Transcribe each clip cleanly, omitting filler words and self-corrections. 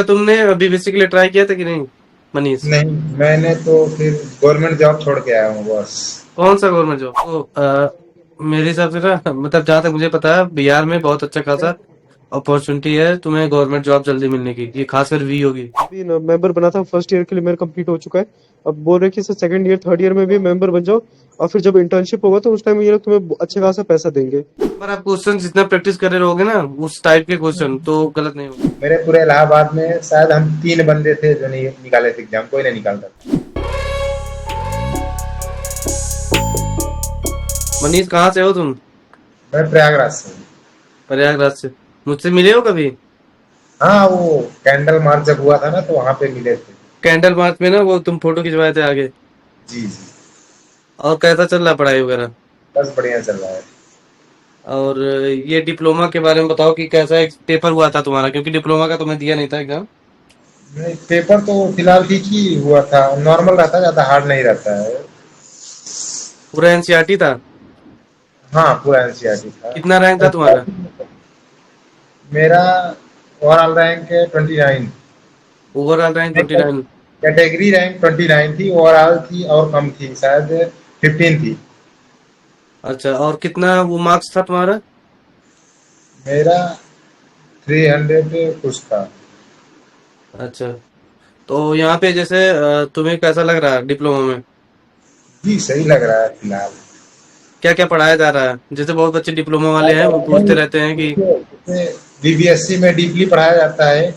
तुमने बीबीसी के लिए ट्राई किया था कि नहीं, मनीष? नहीं, मैंने तो फिर गवर्नमेंट जॉब छोड़ के आया हूँ बस। कौन सा गवर्नमेंट जॉब? मेरे हिसाब से ना, मतलब जहाँ तक मुझे पता है, बिहार में बहुत अच्छा खासा अपॉर्चुनिटी है तुम्हें गवर्नमेंट जॉब जल्दी मिलने की, ये खासकर वी होगी। भी ना मेंबर बना था, फर्स्ट ईयर के लिए मेरा कंप्लीट हो चुका है। अब बोल रहे कि sir second year third year में भी मेंबर बन जाओ, और फिर जब इंटर्नशिप होगा तो उस टाइम ये लोग तुम्हें अच्छा खासा पैसा देंगे। पर आप क्वेश्चन जितना प्रैक्टिस करे रहोगे ना, उस टाइप के क्वेश्चन तो गलत नहीं होगा। मेरे पूरे इलाहाबाद में शायद हम 3 बंदे थे जो नहीं निकाले थे एग्जाम, कोई नहीं निकालता था। मनीष, कहाँ से हो तुम? मैं प्रयागराज से हूँ। प्रयागराज से। मुझसे मिले हो कभी? हाँ, वो कैंडल मार्च जब हुआ था ना तो वहां पे मिले थे। कैंडल मार्च में ना, वो तुम फोटो खिंचवाए थे आगे। जी जी। और कैसा चल रहा है पढ़ाई वगैरह? बस बढ़िया चल रहा है। और ये डिप्लोमा के बारे में बताओ कि कैसा एक पेपर हुआ था तुम्हारा, क्योंकि डिप्लोमा का तुम्हें दिया नहीं था एग्जाम। नहीं, पेपर तो फिलहाल ठीक ही हुआ था, नॉर्मल रहता है, ज्यादा हार्ड नहीं रहता है। पूरा एनसीईआरटी था? हाँ, पूरा एनसीईआरटी था। कितना रैंक था तुम्हारा? मेरा overall rank 29। Overall rank 29? Category rank 29 थी, ओवरऑल थी और कम थी, शायद 15 थी। अच्छा, और कितना वो मार्क्स था तुम्हारा? मेरा 300 कुछ था। अच्छा, तो यहाँ पे जैसे तुम्हें कैसा लग रहा है डिप्लोमा में? जी, सही लग रहा है फिलहाल। क्या क्या पढ़ाया जा रहा है? जैसे बहुत बच्चे डिप्लोमा वाले हैं, वो पूछते रहते हैं कि बीबीएससी में डीपली पढ़ाया जाता है,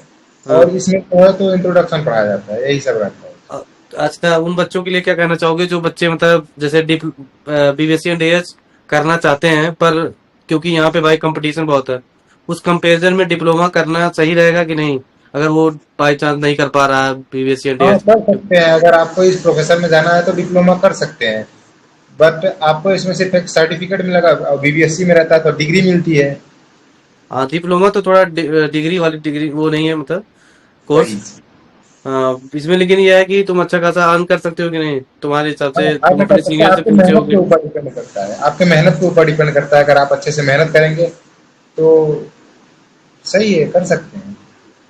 हाँ। और इसमें जो है तो इंट्रोडक्शन पढ़ाया जाता है, यही सब रहता है। अ, अच्छा, उन बच्चों के लिए क्या कहना चाहोगे जो बच्चे मतलब जैसे बीबीएससी एंड एएस करना चाहते हैं, पर क्योंकि यहाँ पे भाई कंपटीशन बहुत है, उस कंपैरिजन में डिप्लोमा करना सही रहेगा कि नहीं, अगर वो बाई चांस नहीं कर पा रहा है बीबीएससी एंड हाँ, एएस? कर सकते हैं, अगर आपको इस प्रोफेशन में जाना है तो डिप्लोमा कर सकते हैं। बट आपको इसमें सिर्फ एक सर्टिफिकेट मिलेगा, बीबीएससी में रहता है तो डिग्री मिलती है। हाँ, डिप्लोमा तो थोड़ा डिग्री वाली डिग्री वो नहीं है, मतलब कोर्स। वही। हाँ, इसमें लेकिन ये है कि तुम अच्छा खासा अर्न कर सकते हो कि नहीं, तुम्हारे हिसाब हाँ, से तुम आगे कर अपने सकते हैं, सीनियर से आपकी पूछे मेहनत के होगे। ऊपर डिपेंड करता है, आपके मेहनत के ऊपर डिपेंड करता है, अगर आप अच्छे से मेहनत करेंगे तो सही है, कर सकते हैं।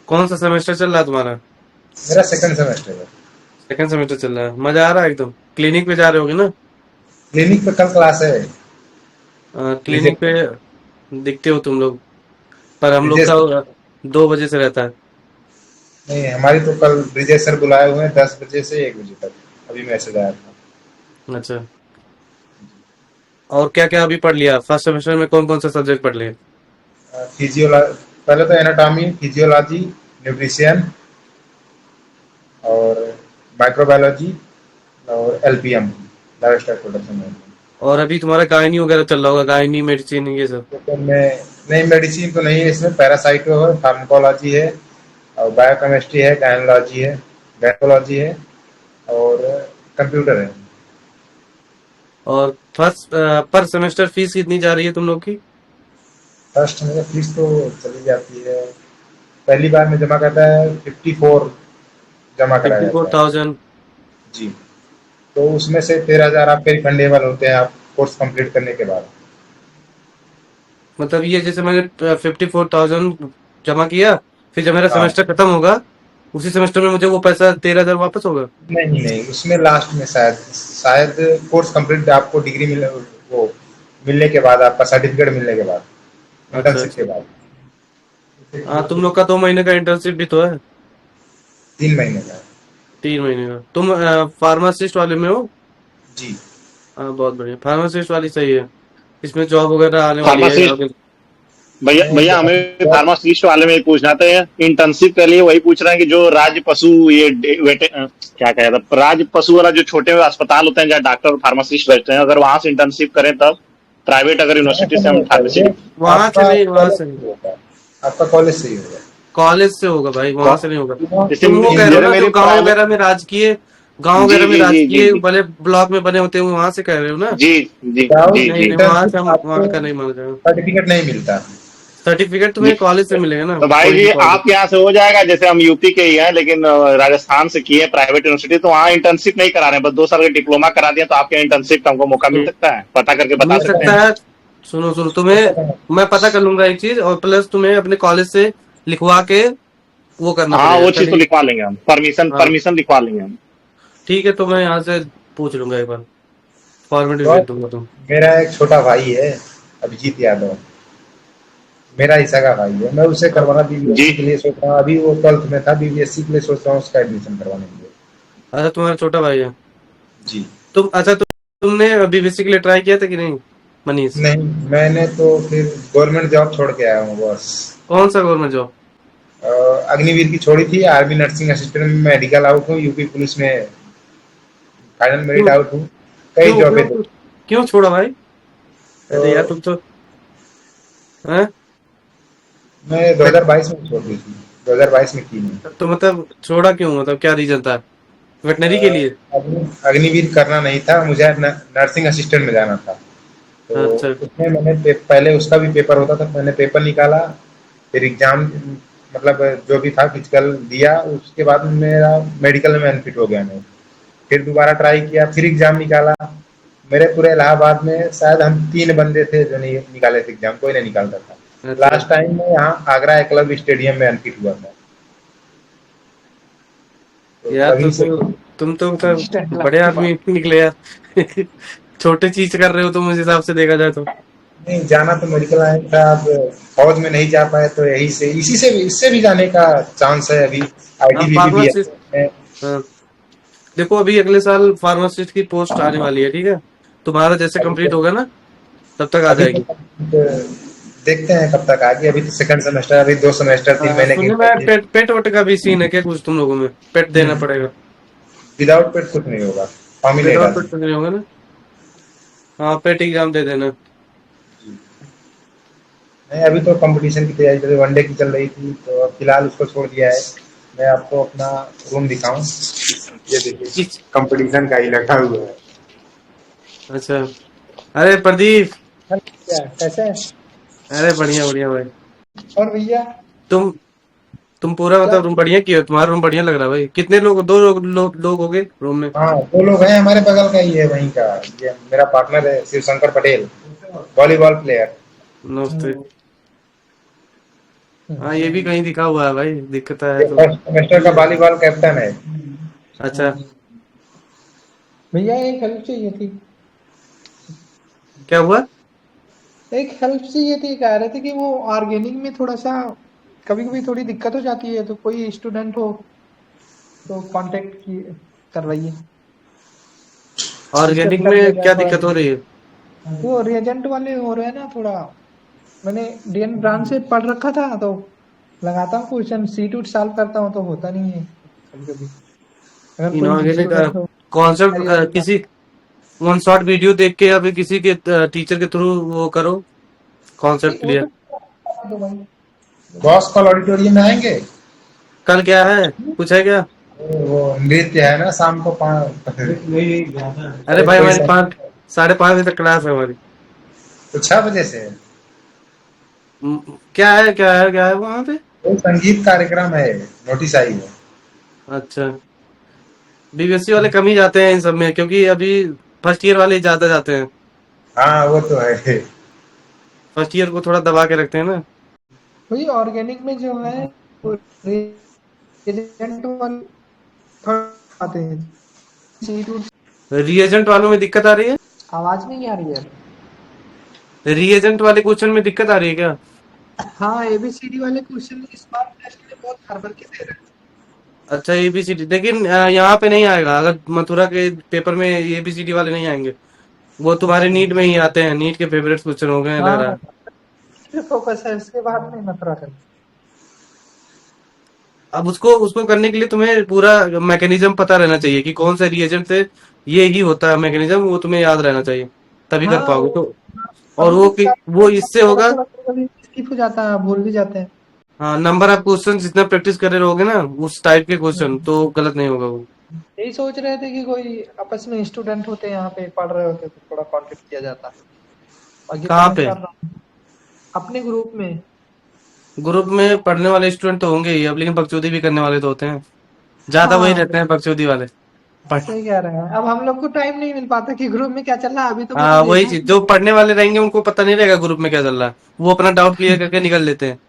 कौन सा सेमेस्टर चल रहा है तुम्हारा? मेरा सेकंड सेमेस्टर है। सेकंड सेमेस्टर चल रहा है, मजा आ रहा है एकदम? क्लिनिक पे जा रहे होगे ना? क्लिनिक पे कल क्लास है। क्लिनिक रिजेक्ट पे दिखते हो तुम लोग, पर हम लोग ब्रिजेश। का 2 बजे से रहता है। नहीं, हमारी तो कल ब्रिजेश सर बुलाए हुए हैं 10 बजे से 1 बजे तक। अभी मैसेज आया था। अच्छा, और क्या क्या अभी पढ़ लिया फर्स्ट सेमेस्टर में, कौन कौन सा सब्जेक्ट पढ़ लिए? फिजियोलॉजी, पहले तो एनाटॉमी, फिजियोलॉजी, न्यूट्रिशन और माइक्रोबायोलॉजी और एलपीएम, लाइफस्टाइल प्रोडक्शन मैनेजमेंट। और अभी तुम्हारा गायनी वगैरह चल रहा होगा, गायनी मेडिसिन ये सब? तो मैं, नहीं मेडिसिन तो नहीं है इसमें, पैरासाइटो है, फार्माकोलॉजी है और बायोकेमिस्ट्री है, गायनोलॉजी है, गायकोलॉजी है और कंप्यूटर है। और फर्स्ट पर सेमेस्टर फीस कितनी जा रही है तुम लोग की? फर्स्ट में फीस तो चली जाती है, पहली बार में जमा करता है 54 जमा कराया फिफ्टी फोर जाता है। थाउजेंड जी। तो उसमें से 13,000 आपके रिफंडेबल होते हैं आप कोर्स कंप्लीट करने के बाद। मतलब ये जैसे मैंने 54,000 जमा किया, फिर जब मेरा हाँ। सेमेस्टर खत्म होगा, उसी सेमेस्टर में मुझे वो पैसा 13,000 वापस होगा? नहीं नहीं, उसमें लास्ट में शायद शायद कोर्स कंप्लीट आपको डिग्री मिले, वो मिलने के बाद, आपका सर्टिफिकेट मिलने के बाद, अच्छा इंटर्नशिप के अच्छा। बाद। हाँ, तुम लोग का 2 महीने का इंटर्नशिप भी तो है। 3 महीने का। 3 महीने का। तुम फार्मासिस्ट वाले में हो? जी। हाँ, बहुत बढ़िया, फार्मासिस्ट वाली सही है। इसमें जॉब वगैरह आने वाली है फार्मासिस्ट। आगे। भैया नहीं, भैया हमें फार्मासिस्ट वाले में पूछना था, इंटर्नशिप के लिए वही पूछ रहे हैं कि जो राज्य पशु ये क्या कहता है, राज्य पशु वाला जो छोटे अस्पताल होते हैं जहाँ डॉक्टर और फार्मासिस्ट बैठते हैं, अगर वहां से इंटर्नशिप करें तब, प्राइवेट अगर वहाँ यूनिवर्सिटी से से नहीं हम होगा फार्मेसी। ये, वहां से आपका नहीं, वहां कॉलेज से से नहीं। ही होगा। आपका कॉलेज से ही होगा। कॉलेज से होगा भाई, वहां से नहीं होगा। जैसे तुम वो कह रहे हो जैसे ना, जो मेरी गांव प्राइवेट। वगैरह में राजकीय, गांव जी वगैरह में जी जी जी राजकीय जी बड़े ब्लॉक में बने होते हैं, वहां से कह रहे हो ना? जी जी जी विदाउट नहीं जी। नहीं, वहां से इंटर्नशिप हम, आपको वहां का नहीं मान रहे। सर्टिफिकेट नहीं मिलता। सर्टिफिकेट जी तुम्हें कॉलेज से मिलेगा ना, तो भाई कोई जी भी कॉलेज। आप यहाँ से हो जाएगा, जैसे हम यूपी के ही हैं लेकिन राजस्थान से किए प्राइवेट यूनिवर्सिटी, तो वहाँ इंटर्नशिप नहीं करा रहे हैं, बस 2 साल का डिप्लोमा करा दिया, तो आपके इंटर्नशिप का हमको मौका मिल सकता है, पता करके बता मिल सकते सकता हैं। है। सुनो सुनो, तुम्हें मैं पता कर लूंगा एक चीज, और प्लस तुम्हें अपने कॉलेज से लिखवा के वो करना हाँ पड़ेगा वो चीज तो कहीं। लिखवा लेंगे हम, परमिशन हाँ परमिशन लिखवा लेंगे हम। ठीक है, तो मैं यहाँ से पूछ लूंगा एक बार, फॉर्मेट भी तो भेज दूंगा तुम। मेरा एक छोटा भाई है, अभिजीत यादव, मेरा ही सगा भाई है। मैं उसे हाँ करवाना जी। बीबीएससी के लिए सोच रहा हूँ। अभी वो 12th में था, बीबीएससी के लिए सोच रहा हूँ उसका एडमिशन करवाने के लिए। अच्छा, तुम्हारा छोटा भाई है। जी। तुम अच्छा तुमने बीबीएससी के लिए ट्राई किया था कि नहीं, मनीष? नहीं, मैंने तो फिर गवर्नमेंट जॉब छोड़ के आया हूँ बस। कौन सा गवर्नमेंट जॉब? अग्निवीर की छोड़ी थी, आर्मी नर्सिंग असिस्टेंट में मेडिकल आउट हूँ, यूपी पुलिस में फाइनल मेरिट क्यों आउट हूँ। कई क्यों जॉबें क्यों दे। क्यों छोड़ा भाई? तो अरे यार तुम तो, हैं? मैं 2022 में छोड़ दी थी, 2022 में की नहीं। तो मतलब छोड़ा क्यों, मतलब क्या रीजन था? वेटनरी के लिए? अग्निवीर करना नहीं था मुझे, नर्सिंग असिस्टेंट में जाना था। तो अच्छा उसमें मैंने पहले उसका भी पेपर होता था, मैंने पेपर निकाला, फिर एग्जाम, मतलब जो भी था फिजिकल दिया, उसके बाद मेरा मेडिकल में अनफिट हो गया मैं। फिर दोबारा ट्राई किया, फिर एग्जाम निकाला। मेरे पूरे इलाहाबाद में शायद हम 3 बंदे थे जो नहीं निकाले थे एग्जाम, कोई नहीं निकालता था। अच्छा। लास्ट टाइम में यहाँ आगरा एकलव्य स्टेडियम में अनफिट हुआ था। तो यार तभी से तुम तो मतलब बड़े आदमी निकले यार। छोटे चीज कर रहे हो तुम, उस हिसाब से देखा जाए तो। नहीं, जाना तो मेडिकल लाइन था। अब फौज में नहीं जा पाए तो यही से, इसी से इससे भी जाने का चांस है अभी। हाँ आईटीबीपी भी फार्मासिस्ट। है। हाँ देखो, अभी अगले साल फार्मासिस्ट की पोस्ट आने वाली है, ठीक है? तुम्हारा जैसे अभी कंप्लीट तो होगा ना, तब तक आ अभी तो जाएगी। देखते हैं कब तक आगे। अभी तो सेकंड सेमेस्टर, अभी 2 सेमेस्टर 3 महीने के सुनने में इंटर्नशिप। पेट वोट का भी सीन है क्या कुछ तुम लोगों में? पेट देना पड़ेगा? विदाउट पेड कुछ नहीं होगा, फॉर्म ही नहीं विदाउट पेट डालना। तो नहीं होगा ना? हाँ, पेट एग्जाम दे देना। नहीं, अभी तो कंपटीशन की तैयारी चल रही, वनडे की चल रही थी, तो अब फिलहाल उसको छोड़ दिया है। मैं आपको अपना रूम दिखाऊं, ये देखिए, किस? कंपटीशन का ही लगा हुआ है। अच्छा। अरे प्रदीप। क्या कैसे हैं? अरे बढ़िया बढ़िया भाई। और भैया तुम तुम पूरा क्या? मतलब रूम बढ़िया किया, तुम्हारा रूम बढ़िया लग रहा है भाई। कितने लोग, दो लोग हो गए रूम में? हाँ, 2 लोग हैं, हमारे बगल का ही है वहीं का। ये मेरा पार्टनर है शिव शंकर पटेल, वॉलीबॉल प्लेयर। नमस्ते। हाँ ये भी कहीं दिखा हुआ है भाई, दिक्कत है ये तो। फर्स्ट सेमेस्टर का वॉलीबॉल कैप्टन है। अच्छा। भैया एक हेल्प चाहिए थी। क्या हुआ? एक हेल्प चाहिए थी, कह रहे थे कि वो ऑर्गेनिक में थोड़ा सा कभी कभी थोड़ी दिक्कत हो जाती है, तो कोई स्टूडेंट हो तो कांटेक्ट की करवाइए। दिक्कत ऑर्गेनिक लग में जाता है क्या थोड़ा। दिक्कत हो रही है? वो रिएजेंट वाले हो रहे हैं ना थोड़ा। मैंने डीएन ब्रांच से पढ़ रखा था, तो लगाता हूँ क्वेश्चन, सीट उट सॉल्व करता हूँ तो होता नहीं है कभी कभी। अगर कोई इनऑर्गेनिक स्टूडेंट हो कॉन्सेप्ट तैयारी का। किसी वन शॉट वीडियो देख के या फिर किसी के टीचर के थ्रू वो करो, नहीं, कॉन्सेप्ट वो क्लियर। तो भाई बॉस कल ऑडिटोरियम में आएंगे। कल क्या है, कुछ है क्या? वो नृत्य है ना शाम को 5। अरे अरे भाई कोई हमारी 5:30 बजे तक क्लास है हमारी। तो 6 बजे से है। क्या है वहाँ पे? कोई संगीत कार्यक्रम है, नोटिस आई है। अच्छा। बीबीएससी वाले कम ही जाते हैं इन सब में, क्योंकि अभी फर्स्ट ईयर वाले ज्यादा जाते हैं। हाँ वो तो है। फर्स्ट ईयर को थोड़ा दबा के रखते हैं ना। वही ऑर्गेनिक में जो है वो रिएजेंट वाले थोड़ा आते हैं। सीट उट रीएजेंट वालों में दिक्कत आ रही है? आवाज नहीं आ रही है। रीएजेंट वाले क्वेश्चन में दिक्कत आ रही है क्या? हाँ, एबीसीडी वाले क्वेश्चन इस बार टेस्ट में बहुत हड़बड़ के दे रहे हैं। अच्छा एबीसीडी, लेकिन यहाँ पे नहीं आएगा। अगर मथुरा के पेपर में एबीसीडी वाले नहीं आएंगे, वो तुम्हारे नीट में ही आते हैं। नीट के फेवरेट क्वेश्चन हो गए हैं लग रहा हाँ, है। फोकस है इसके बाद नहीं मथुरा कर। अब उसको उसको करने के लिए तुम्हें पूरा मैकेनिज्म पता रहना चाहिए कि कौन सा रिएजेंट से ये ही होता है मैकेनिज्म, वो तुम्हें याद रहना चाहिए, तभी कर हाँ, पाओगे वो तो। और समझ वो इससे थोड़ा होगा। थोड़ा कभी स्किप हो जाता है, भूल भी जाते हैं। हाँ, नंबर ऑफ क्वेश्चन जितना प्रैक्टिस करे रहोगे ना उस टाइप के क्वेश्चन, तो गलत नहीं होगा वो। यही सोच रहे थे कि कोई आपस में स्टूडेंट होते यहाँ पे पढ़ रहे होते तो थोड़ा कांटेक्ट किया जाता। बाकी तो कहाँ मैं पे? कर रहा हूँ अपने ग्रुप में। ग्रुप में पढ़ने वाले स्टूडेंट तो होंगे ही अब, लेकिन बकचोदी भी करने वाले तो होते हैं। ज्यादा वही हाँ, रहते हैं बकचोदी वाले। पढ़ सही कह रहे हैं। अब हम लोग को टाइम नहीं मिल पाता कि ग्रुप में क्या चल रहा है, अभी तो मुझे हाँ वही देखना चीज, ही जो पढ़ने वाले रहेंगे उनको पता नहीं रहेगा ग्रुप में क्या चल रहा है, वो अपना डाउट क्लियर करके निकल लेते हैं।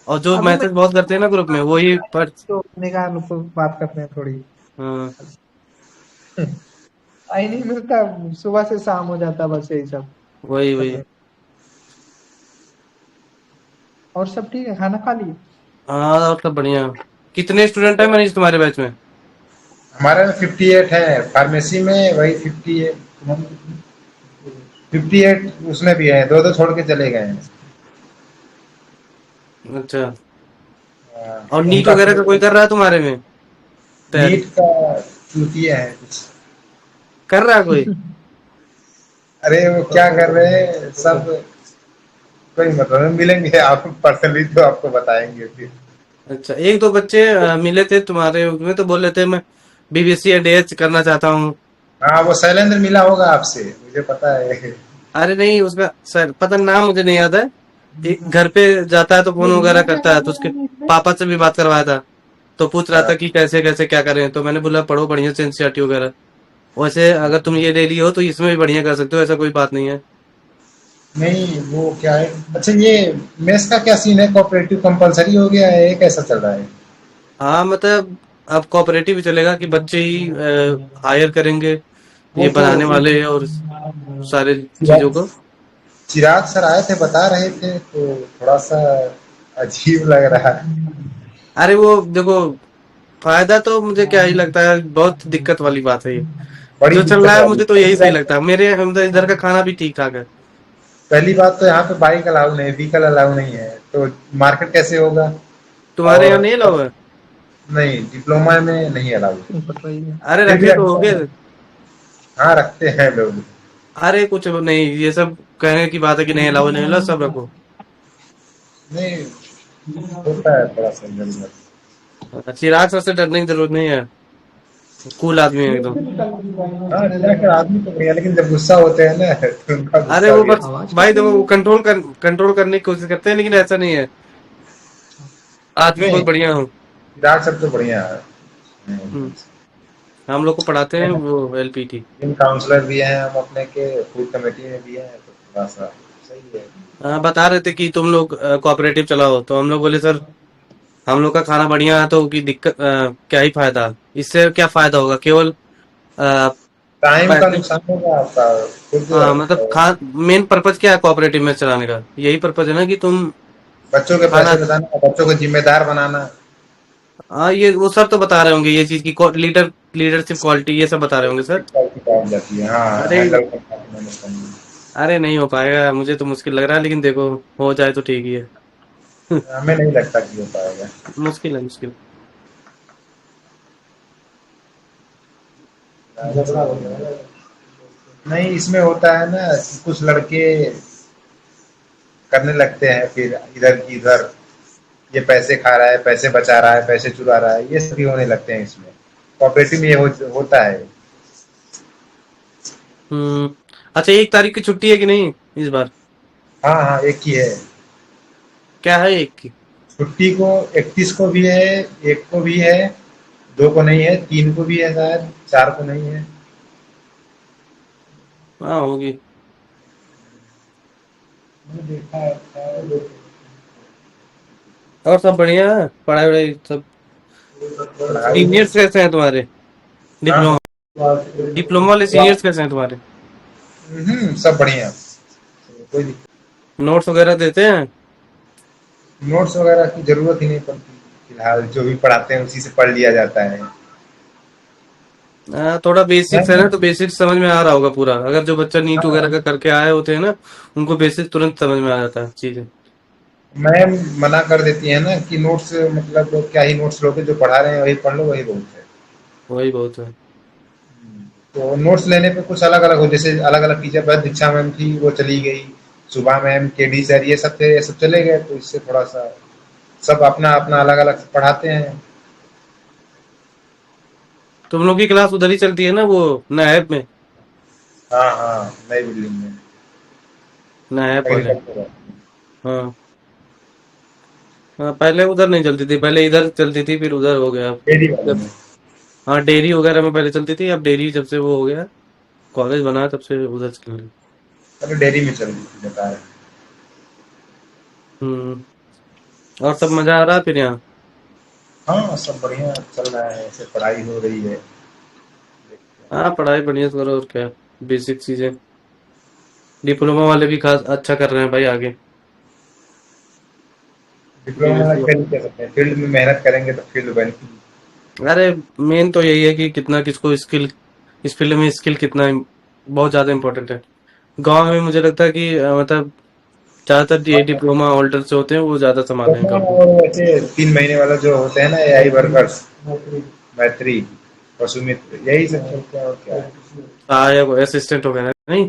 और जो अभी मैं मैसेज बहुत करते हैं ना ग्रुप में वही पर। तो निकाह को बात करते हैं थोड़ी। हाँ आई नहीं मिलता, सुबह से शाम हो जाता, बस यही सब वही वही। करने। और सब ठीक है, खाना खा लिए? हाँ और सब बढ़िया। कितने स्टूडेंट है मनीष तुम्हारे बैच में? हमारे में 58 है, फार्मेसी में वही 58, 58 उसमें भी है, दो दो छोड़ के चले गए हैं। अच्छा। और नीट उनका वगैरह का कोई फिर कर रहा है तुम्हारे में तैयारी? नीट का चूतिया है कुछ। कर रहा है कोई? अरे वो क्या कर रहे हैं सब, कोई मतलब नहीं, मिलेंगे आप पर्सनली तो आपको बताएंगे फिर। अच्छा, एक दो बच्चे मिले थे तुम्हारे में तो बोल रहे थे मैं बीबीसी या डीएच करना चाहता हूँ। हाँ वो शैलेंद्र मिला होगा आपसे, मुझे पता है। अरे नहीं उसका सर पता नाम मुझे नहीं याद है। एक घर पे जाता है तो फोन वगैरह करता है तो उसके पापा से भी बात करवाया था। तो पूछ रहा था हाँ, कि कैसे कैसे क्या करें, तो मैंने बोला पढ़ो बढ़िया से एनसीईआरटी वगैरह। वैसे अगर तुम ये ले लिए हो तो इसमें भी बढ़िया कर सकते हो, ऐसा कोई बात नहीं है। नहीं वो क्या है, अच्छा ये मेस का क्या सीन है, कोऑपरेटिव कंपलसरी हो गया है, ये कैसा चल रहा है? हाँ मतलब अब कोऑपरेटिव भी चलेगा कि बच्चे ही हायर करेंगे वो ये तो बनाने वाले और सारे चीजों चिराग को। चिराग सर आए थे, बता रहे थे, तो थोड़ा सा अजीब लग रहा है। अरे वो देखो फायदा तो मुझे क्या ही लगता है, बहुत दिक्कत वाली बात है ये बड़ी जो चल दिक्कत रहा है। वाली मुझे तो यही पहली सही बात, लगता है, मेरे हम तो इधर का खाना भी ठीक ठाक है। पहली बात तो यहाँ पे बाइक अलाउ नहीं, व्हीकल अलाउ नहीं है, तो मार्केट कैसे होगा? तुम्हारे यहाँ और नहीं अलाउ है? नहीं, डिप्लोमा में नहीं अलाउ। पड़ रही है। अरे फिर भी रखे तो रखते होगे। हैं, हाँ रखते हैं लोग। अरे कुछ नहीं, ये सब कहने की बात है कि नहीं अलाउ नहीं अलाउ सब रखो। नहीं, होता है थोड़ा सा इधर उधर। चिराग सर से डरने की जरूरत नहीं है, कूल आदमी है एकदम। हाँ चिराग आदमी तो बढ़िया, लेकिन जब गुस्सा होते हैं ना तो उनका अरे गुस्सा वो भी बस अच्छा। आवाज भाई कैसे देखो नहीं वो है? कंट्रोल करने की कोशिश करते हैं लेकिन ऐसा नहीं है, आदमी नहीं, बहुत बढ़िया हो। चिराग सब तो बढ़िया है। हम्म, हम लोग को पढ़ाते हैं वो एलपीटी। इन काउंसलर भी हैं हम अपने के, फूड कमेटी में भी हैं, तो थोड़ा सा सही है। हाँ बता रहे थे कि तुम लोग कोऑपरेटिव चलाओ, तो हम लोग बोले सर हम लोग का खाना बढ़िया है तो की दिक्कत क्या ही फायदा, इससे क्या फायदा होगा केवल अ, टाइम का पैसे। नुकसान होगा आपका खुद। हाँ मतलब खा मेन पर्पज क्या है कोऑपरेटिव में चलाने का, यही पर्पज है ना कि तुम बच्चों के खाना। पैसे बचाना, बच्चों को जिम्मेदार बनाना। हाँ ये वो सर तो बता रहे होंगे ये चीज की लीडरशिप क्वालिटी ये सब बता रहे होंगे सर। क्वालिटी पाई जाती है, हाँ अरे हैंडल करना मैनेज करना। अरे नहीं हो पाएगा, मुझे तो मुश्किल लग रहा है लेकिन देखो हो जाए तो ठीक ही है। हमें नहीं लगता कि हो पाएगा। मुश्किल है मुश्किल। नहीं इसमें होता है ना कि कुछ लड़के करने लगते हैं फिर इधर की इधर, ये पैसे खा रहा है, पैसे बचा रहा है, पैसे चुरा रहा है, ये सभी होने लगते हैं इसमें। कोऑपरेटिव में ये होता है। हम्म। अच्छा 1 तारीख की छुट्टी है कि नहीं इस बार? हाँ हाँ एक ही है। क्या है एक की? छुट्टी को 31 को भी है, एक को भी है, दो को नहीं है, तीन को भी है शायद, चार को नहीं है। हाँ होगी। मैंने देखा है शायद। और सब बढ़िया है, पढ़ाई वढ़ाई सब? पढ़ाई में सीनियर्स कैसे हैं तुम्हारे? हाँ डिप्लोमा हाँ। डिप्लोमा वाले सीनियर्स कैसे हैं तुम्हारे? सब बढ़िया, कोई दिक्कत। नोट्स वगैरह देते हैं? नोट्स वगैरह की जरूरत ही नहीं पड़ती, फिलहाल जो भी पढ़ाते हैं उसी से पढ़ लिया जाता है। थोड़ा बेसिक्स है मैम ना तो बेसिक्स समझ में आ रहा होगा पूरा, अगर जो बच्चा नीट वगैरह का करके आए होते हैं ना उनको बेसिक तुरंत समझ में आ जाता है चीजें। मैम मना कर देती है ना कि नोट्स मतलब क्या ही नोट्स लोगे, जो पढ़ा रहे हैं वही पढ़ लो, वही बहुत है। वही बहुत है। तो नोट्स लेने पे कुछ अलग अलग हो, जैसे अलग अलग टीचर पर दीक्षा मैम थी वो चली गई, सुबह मैम के डी सर ये सब थे, ये सब चले गए, तो इससे थोड़ा सा सब अपना अपना अलग अलग पढ़ाते हैं। तुम लोग की क्लास उधर ही चलती है ना वो नायब में? हाँ हाँ नई बिल्डिंग में, नायब वाले। एग्रीकल्चर। हाँ हाँ पहले उधर नहीं चलती थी, पहले इधर चलती थी फिर उधर हो गया अब। डेरी वाले जब में। हाँ डेयरी वगैरह में पहले चलती थी, अब डेयरी जब से वो हो गया कॉलेज बना तब से उधर चल रही। अरे डेरी में चल रही थी बता रहे। हम्म। और सब मजा आ रहा है फिर यहाँ? हाँ सब बढ़िया चल रहा है, ऐसे पढ़ाई हो रही है, देखते हैं। हाँ, पढ़ाई बढ़िया से करो और क्या, बेसिक चीजें। डिप्लोमा वाले भी खास अच्छा कर रहे हैं भाई आगे। डिप्लोमा वाला बीबीएससी। क्या कह सकते हैं, फील्ड में मेहनत करेंगे तो फील्ड बनेगी। अरे मेन तो यही है कि कितना किसको स्किल, इस फील्ड में स्किल कितना बहुत ज्यादा इम्पोर्टेंट है। गांव में मुझे लगता है कि मतलब ज्यादातर ये डिप्लोमा होल्डर्स जो होते हैं वो ज्यादा संभालते हैं डिप्लोमा काम को। और वैसे 3 महीने वाला जो होते हैं ना एआई वर्कर्स, मैत्री, पशुमित्र, यही सब चलते हैं और क्या है। सहायक असिस्टेंट हो गया ना, नहीं?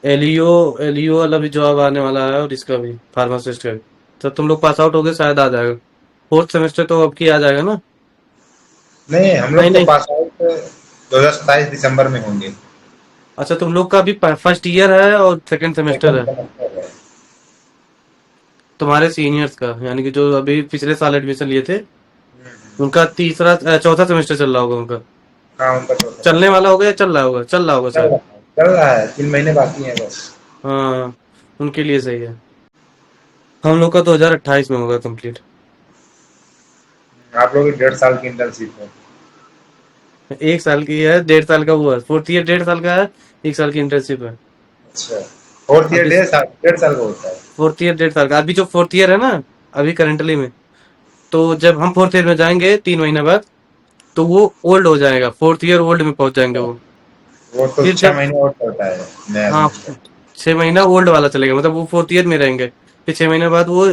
एलईओ, एलईओ वाला भी जॉब आने वाला है और इसका भी, फार्मासिस्ट का भी। तो तुम लोग पास आउट हो गए शायद आ जाएगा। फोर्थ सेमेस्टर तो अब की आ जाएगा ना? नहीं हम नहीं लोग तो नहीं। पास आउट 2027 दिसंबर में होंगे। अच्छा, तुम लोग का अभी फर्स्ट ईयर है और सेकंड सेमेस्टर सेकंड है। सेमेस्टर है। तुम्हारे सीनियर्स का यानी कि जो अभी पिछले साल एडमिशन लिए थे, उनका तीसरा चौथा सेमेस्टर चल रहा होगा उनका। हाँ उनका चौथा चलने सेमेस्टर वाला होगा या चल रहा होगा चल शायद। रहा है, चल रहा है, 3 महीने बाकी है बस। हाँ, उनके लिए सही है। हम लोग का 2028 में होगा कंप्लीट। आप लोग की 1.5 साल की इंटर्नशिप है। एक साल की है, 1.5 साल का वो है, फोर्थ ईयर 1.5 साल का है। 1 साल की इंटर्नशिप है। अच्छा, फोर्थ ईयर अभी 1.5 साल, 1.5 साल का होता है। फोर्थ ईयर 1.5 साल का, अभी जो फोर्थ ईयर है ना, अभी करंटली में, तो जब हम फोर्थ ईयर में जाएंगे 3 महीने बाद, तो वो ओल्ड हो जाएगा, फोर्थ ईयर ओल्ड में पहुंच जाएंगे वो। वो तो फिर छह जब, महीने और चलता है नया हाँ, सेमेस्टर। 6 महीना ओल्ड वाला चलेगा, मतलब वो फोर्थ ईयर में रहेंगे। फिर 6 महीने बाद वो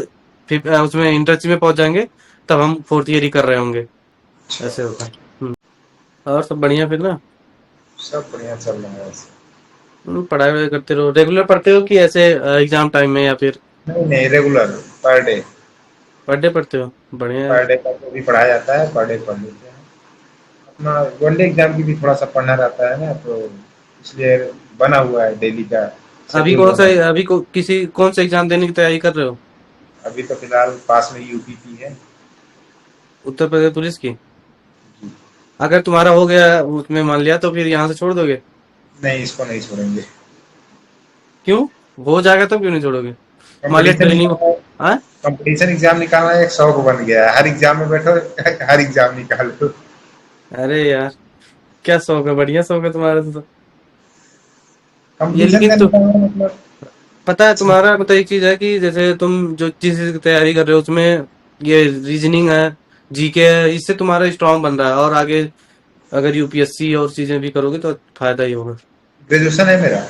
फिर उसमें इंटर्नशिप में पहुंच जाएंगे, तब हम फोर्थ ईयर ही कर रहे होंगे। अच्छा, ऐसे होता है। और सब बढ़िया फिर ना? सब बढ़िया चल रहा है वैसे। पढ़ाई वढ़ाई करते रहो, रेगुलर पढ़ते हो कि ऐसे एग्जाम टाइम में, या फिर नहीं नहीं, regular, per day. Per day पढ़ते हो? बढ़िया है। पर डे का जो भी पढ़ाया जाता है पर डे पढ़ लेते हैं। अपना वनडे एग्जाम की भी थोड़ा सा पढ़ना रहता है ना, तो इसलिए बना हुआ है डेली का अभी शेड्यूल कौन सा, बना हुआ अभी किसी कौन सा एग्जाम देने की तैयारी कर रहे हो? है। अभी तो फिलहाल पास में यूपी की है। उत्तर प्रदेश पुलिस की? अगर तुम्हारा हो गया उसमें मान लिया, तो फिर यहाँ से छोड़ दोगे? नहीं इसको नहीं छोड़ेंगे। क्यों? हो जाएगा तो क्यों नहीं छोड़ोगे? मान लिया कंपटीशन ट्रेनिंग। निकालना, हाँ। कंपटीशन एग्जाम निकालना एक शौक बन गया है, हर एग्जाम में बैठो हर एग्जाम निकालो। अरे यार, क्या शौक है, बढ़िया शौक है तुम्हारा तो। ये कंपटीशन लेकिन का तो निकालना मतलब। पता है तुम्हारा, मतलब एक चीज है कि जैसे तुम जो जिस चीज की तैयारी कर रहे हो उसमें ये रीजनिंग है, जीके है, इससे तुम्हारा स्ट्रांग बन रहा है, और आगे अगर यूपीएससी और चीजें भी करोगे तो फायदा ही होगा। ग्रेजुएशन है मेरा।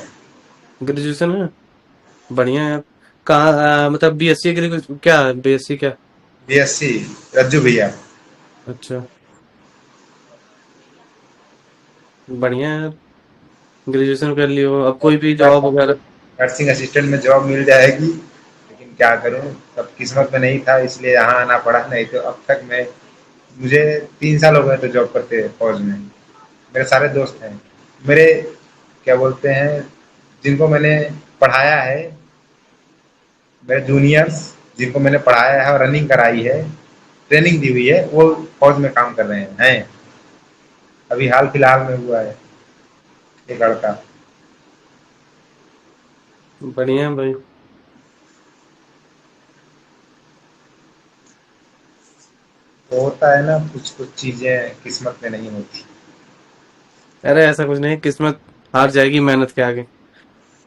ग्रेजुएशन है? बढ़िया है। कहाँ मतलब बीएससी एग्री क्या है, बीएससी क्या? बीएससी, रज्जू भैया। अच्छा, बढ़िया है। ग्रेजुएशन कर लियो, अब कोई भी जॉब वगैरह। नर्सिंग असिस्टेंट में जॉब मिल जाएगी, लेकिन क्या करूं, सब किस्मत में नहीं था इसलिए यहाँ आना पड़ा, नहीं तो अब तक मैं, मुझे 3 साल हो गए तो जॉब करते फौज में। मेरे सारे दोस्त हैं, मेरे क्या बोलते हैं, जिनको मैंने पढ़ाया है, मेरे जूनियर्स जिनको मैंने पढ़ाया है और रनिंग कराई है, ट्रेनिंग दी हुई है, वो फौज में काम कर रहे हैं। अभी हाल फिलहाल में हुआ है एक लड़का। बढ़िया है भाई। तो होता है ना, कुछ कुछ चीजें किस्मत में नहीं होती। अरे ऐसा कुछ नहीं, किस्मत हार जाएगी मेहनत के आगे,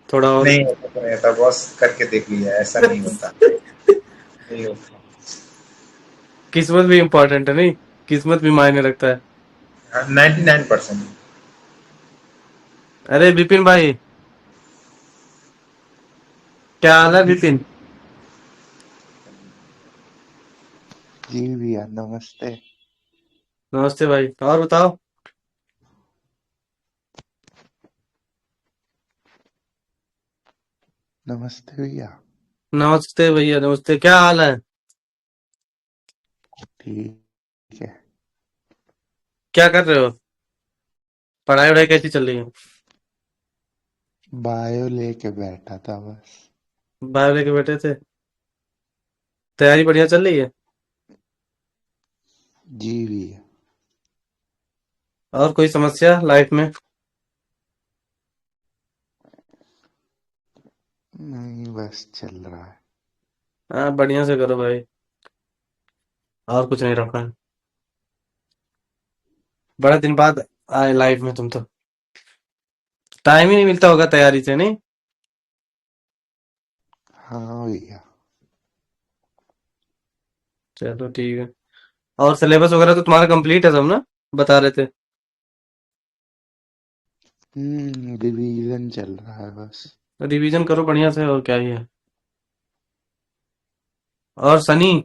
थोड़ा और। नहीं होता तो नहीं होता बॉस, करके देख लिया, ऐसा नहीं होता, नहीं होता। किस्मत भी इम्पोर्टेंट है, नहीं? किस्मत भी मायने रखता है। 99%। अरे विपिन भाई, क्या हाल है विपिन? जी भैया नमस्ते। नमस्ते भाई, और बताओ। नमस्ते भैया। नमस्ते भैया, नमस्ते, क्या हाल है? ठीक है। क्या कर रहे हो? पढ़ाई वढ़ाई कैसी चल रही है? बायो लेके बैठा था बस। बाहर लेके बैठे थे? तैयारी बढ़िया चल रही है? जी भैया। और कोई समस्या लाइफ में? नहीं बस चल रहा है। हाँ बढ़िया से करो भाई, और कुछ नहीं रखा है। बड़ा दिन बाद आए लाइफ में तुम तो, टाइम ही नहीं मिलता होगा तैयारी से, नहीं? हाँ भैया। चलो ठीक है। और सिलेबस वगैरह तो तुम्हारा कंप्लीट है सब ना, बता रहे थे। रिवीजन चल रहा है बस। रिवीजन करो बढ़िया से, और क्या ही है। और सनी।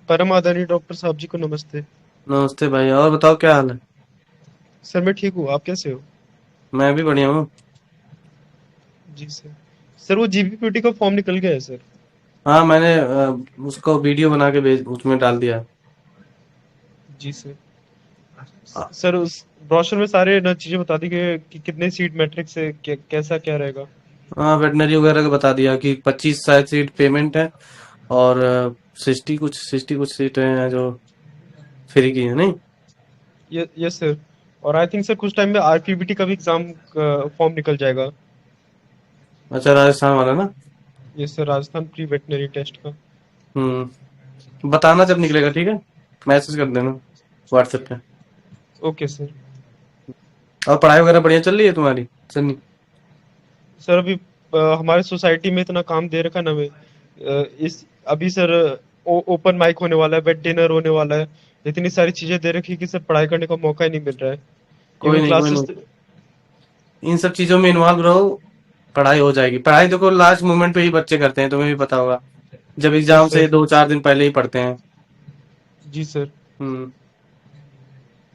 परम आदरणीय डॉक्टर साहब जी को नमस्ते। नमस्ते भाई, और बताओ क्या हाल है? सर मैं ठीक हूँ, आप कैसे हो? मैं भी बढ़िया हूँ। जी सर। सर वो जीपीपीटी का फॉर्म निकल गया है सर। हाँ मैंने उसको वीडियो बना के भेज उसमें डाल दिया। जी सर। आ- सर उस ब्रोशर में सारे ना चीजें बता दी गई कि कितने सीट मैट्रिक्स है, कैसा क्या रहेगा। हाँ वेटनरी वगैरह का बता दिया कि 25 शायद सीट पेमेंट है, और 60 कुछ सीटें हैं जो फ्री की है, नहीं? ये यस सर। और आई थिंक सर कुछ टाइम में आरपीबीटी का भी एग्जाम फॉर्म निकल जाएगा। अच्छा, राजस्थान वाला ना? ये sir Rajasthan pre veterinary test का। बताना जब निकलेगा, ठीक है? मैसेज कर देना व्हाट्सएप पे। Okay sir. और पढ़ाई वगैरह बढ़िया चल रही है तुम्हारी, सन्नी? सर अभी हमारे सोसाइटी में इतना काम दे रखा ना हमें, इस अभी सर ओपन माइक होने वाला है, वेट डिनर होने वाला है, इतनी सारी चीजें दे रखी कि सर पढ़ाई करने का मौका ही नहीं मिल रहा है। कोई इवन नहीं, कोई क्लासेस। नहीं, इन सब चीजों में इन्वॉल्व रहो, पढ़ाई हो जाएगी। पढ़ाई देखो लास्ट मोमेंट पे ही बच्चे करते हैं, तुम्हें भी पता होगा, जब एग्जाम यस से सर। 2-4 दिन पहले ही पढ़ते हैं। जी सर। हम्म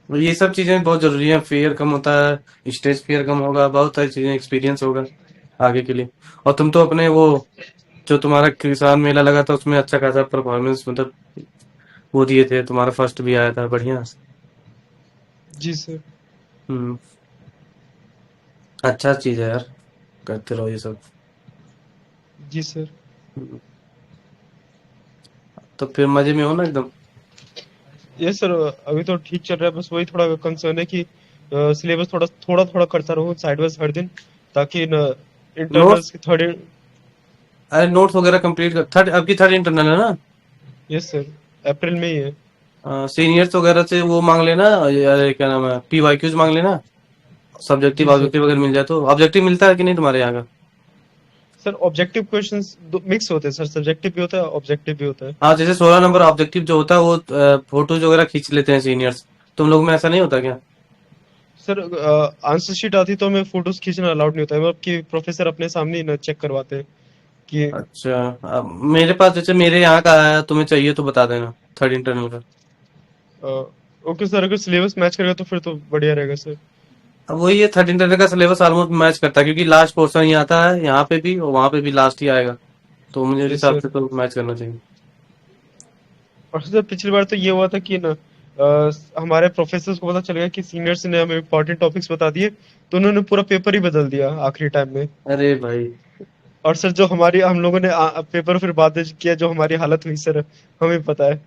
ये सब चीजें बहुत जरूरी है, फेयर कम होता है, स्टेज फेयर कम होगा, बहुत सारी चीजें एक्सपीरियंस होगा आगे के लिए। और तुम तो अपने वो, जो तुम्हारा किसान मेला लगा था उसमें अच्छा खासा परफॉर्मेंस, मतलब वो दिए थे, तुम्हारा फर्स्ट भी आया था बढ़िया। जी सर। हम्म अच्छा चीज है यार, करते रहो ये सब। जी सर। हम्म, तो फिर मजे में हो ना एकदम? Yes sir. अभी तो ठीक चल रहा है, बस वही थोड़ा कंसर्न है कि सिलेबस थोड़ा थोड़ा थोड़ा करता रहूँ साइड बाय हर दिन, ताकि न नोट्स, इंटरनल्स की थर्ड। अरे नोट्स वगैरह कंप्लीट कर, थर्ड अब की थर्ड इंटरनल है ना? Yes sir. अप्रैल में ही है। सीनियर्स वगैरह से वो मांग लेना, अरे क्या नाम है, पीवाईक्यूज मांग लेना। सब्जेक्टिव जी सर। ऑब्जेक्टिव अगर मिल जाए तो। ऑब्जेक्टिव मिलता है कि नहीं तुम्हारे यहाँ का? सर ऑब्जेक्टिव क्वेश्चंस मिक्स होते हैं सर, सब्जेक्टिव भी होता है, ऑब्जेक्टिव भी होता है। हाँ, जैसे 16 नंबर ऑब्जेक्टिव जो होता है वो फोटोज वगैरह खींच लेते हैं सीनियर्स। तुम लोग में ऐसा नहीं होता क्या? सर आंसर शीट आती तो हमें फोटोज खींचना अलाउड नहीं होता है, मतलब कि प्रोफेसर अपने सामने ही ना चेक करवाते हैं कि। अच्छा, अब मेरे पास जैसे मेरे यहाँ का आया, तुम्हें चाहिए तो बता देना, थर्ड इंटरनल का। ओके सर, अगर सिलेबस मैच करेगा तो फिर तो बढ़िया रहेगा सर। अब वही है, थर्ड इंटरनल का सिलेबस ऑलमोस्ट मैच करता है, क्योंकि लास्ट पोर्शन ही आता है यहाँ पे भी और वहाँ पे भी लास्ट ही आएगा, तो मुझे यस हिसाब सर। से तो मैच करना चाहिए। और सर पिछली बार तो ये हुआ था कि ना हमारे प्रोफेसर्स को पता चल गया कि सीनियर्स ने हमें इंपॉर्टेंट टॉपिक्स बता दिए, तो उन्होंने पूरा पेपर ही बदल दिया आखिरी टाइम में। अरे भाई, और सर जो हमारी हम लोगों ने पेपर फिर बाद में किया, जो हमारी हालत हुई सर, हमें पता है।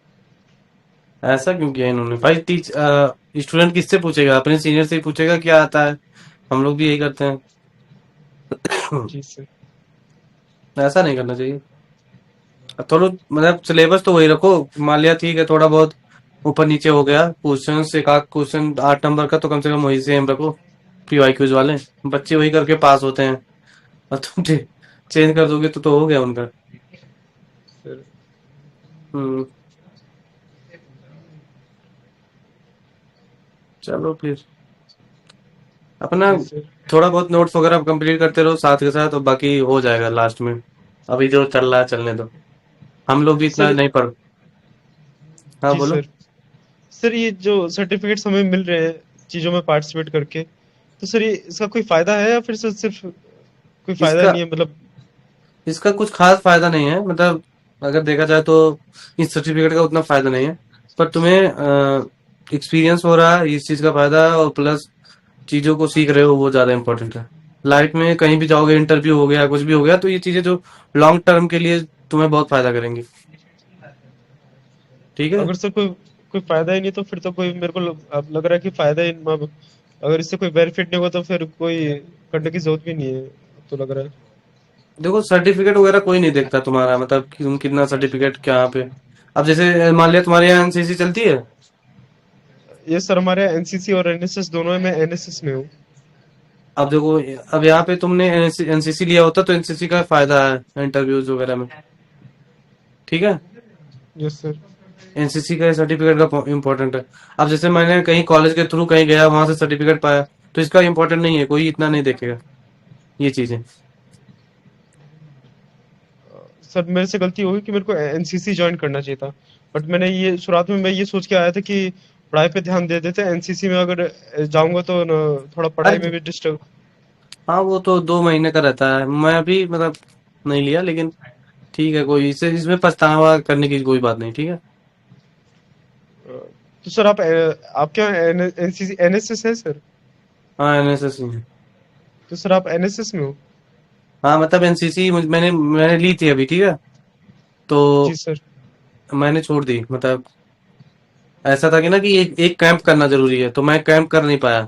ऐसा क्यों किया इन्होंने भाई? स्टूडेंट किससे पूछेगा? अपने सीनियर से ही पूछेगा क्या आता है, हम लोग भी यही करते हैं। जी सर। ऐसा नहीं करना चाहिए। थोड़ा मतलब सिलेबस तो वही रखो, मान लिया ठीक है, थोड़ा बहुत ऊपर नीचे हो गया क्वेश्चन, एक आध क्वेश्चन 8 नंबर का तो कम से कम वही सेम रखो, पीवाईक्यूज वाले, बच्चे वही करके पास होते हैं। और तुम चेंज कर दोगे तो हो गया उनका। सर। हम्म चलो फिर अपना जी सर। थोड़ा बहुत नोट्स वगैरह कंप्लीट करते रहो साथ के साथ, और बाकी हो जाएगा लास्ट में। अभी जो चल रहा है चलने दो, हम लोग भी इतना सर। नहीं पढ़। हाँ जी बोलो। सर। सर ये जो सर्टिफिकेट्स हमें मिल रहे हैं चीजों में पार्टिसिपेट करके, तो सर ये इसका कोई फायदा है या फिर सर सिर्फ कोई फायदा इसका नहीं है, मतलब। इसका कुछ खास फायदा नहीं है, मतलब अगर देखा जाए तो इस सर्टिफिकेट का उतना फायदा नहीं है, पर तुम्हें एक्सपीरियंस हो रहा है इस चीज का फायदा है, और प्लस चीजों को सीख रहे हो, वो ज्यादा इंपॉर्टेंट है। लाइफ में कहीं भी जाओगे, इंटरव्यू हो गया, कुछ भी हो गया, तो ये चीजें जो लॉन्ग टर्म के लिए तुम्हें बहुत फायदा करेंगी। ठीक है। अगर सर कोई कोई फायदा ही नहीं, तो फिर तो कोई मेरे को अब लग रहा है कि फायदा ही अब, अगर इससे कोई बेनिफिट नहीं होगा तो फिर कोई करने की जरूरत भी नहीं है, अब तो लग रहा है। देखो सर्टिफिकेट वगैरह कोई नहीं देखता तुम्हारा, मतलब कि तुम कितना सर्टिफिकेट क्या पे। अब जैसे मान लिया तुम्हारे यहाँ एनसीसी चलती है। ये सर हमारे एनसीसी और एनएसएस दोनों है, मैं एनएसएस में हूँ। अब देखो, अब यहाँ पे तुमने एनसीसी लिया होता तो एनसीसी का फायदा है इंटरव्यूज वगैरह में, ठीक है। Yes sir. एनसीसी का सर्टिफिकेट का इम्पोर्टेंट है। अब जैसे मैंने कहीं कॉलेज के थ्रू कहीं गया, वहां से सर्टिफिकेट पाया, तो इसका इम्पोर्टेंट नहीं है, कोई इतना नहीं देखेगा ये चीजें। सर मेरे से गलती होगी कि मेरे को एनसीसी ज्वाइन करना चाहिए था, बट मैंने ये शुरुआत में मैं ये सोच के आया था कि पढ़ाई पे ध्यान दे देते, एनसीसी में अगर जाऊंगा तो थोड़ा पढ़ाई में अरे भी डिस्टर्ब। हाँ, वो तो 2 महीने का रहता है, मैं भी मतलब नहीं लिया, लेकिन ठीक है, कोई इसे इसमें पछतावा करने की कोई बात नहीं, ठीक है। तो सर आप क्या एनसीसी एनएसएस है सर? हाँ, एनएसएस में। तो सर आप एनएसएस में हो? हाँ मतलब एनसीसी मैंने ली थी अभी, ठीक है। जी तो सर। मैंने छोड़ दी, मतलब ऐसा था कि ना कि एक कैंप करना जरूरी है, तो मैं कैंप कर नहीं पाया।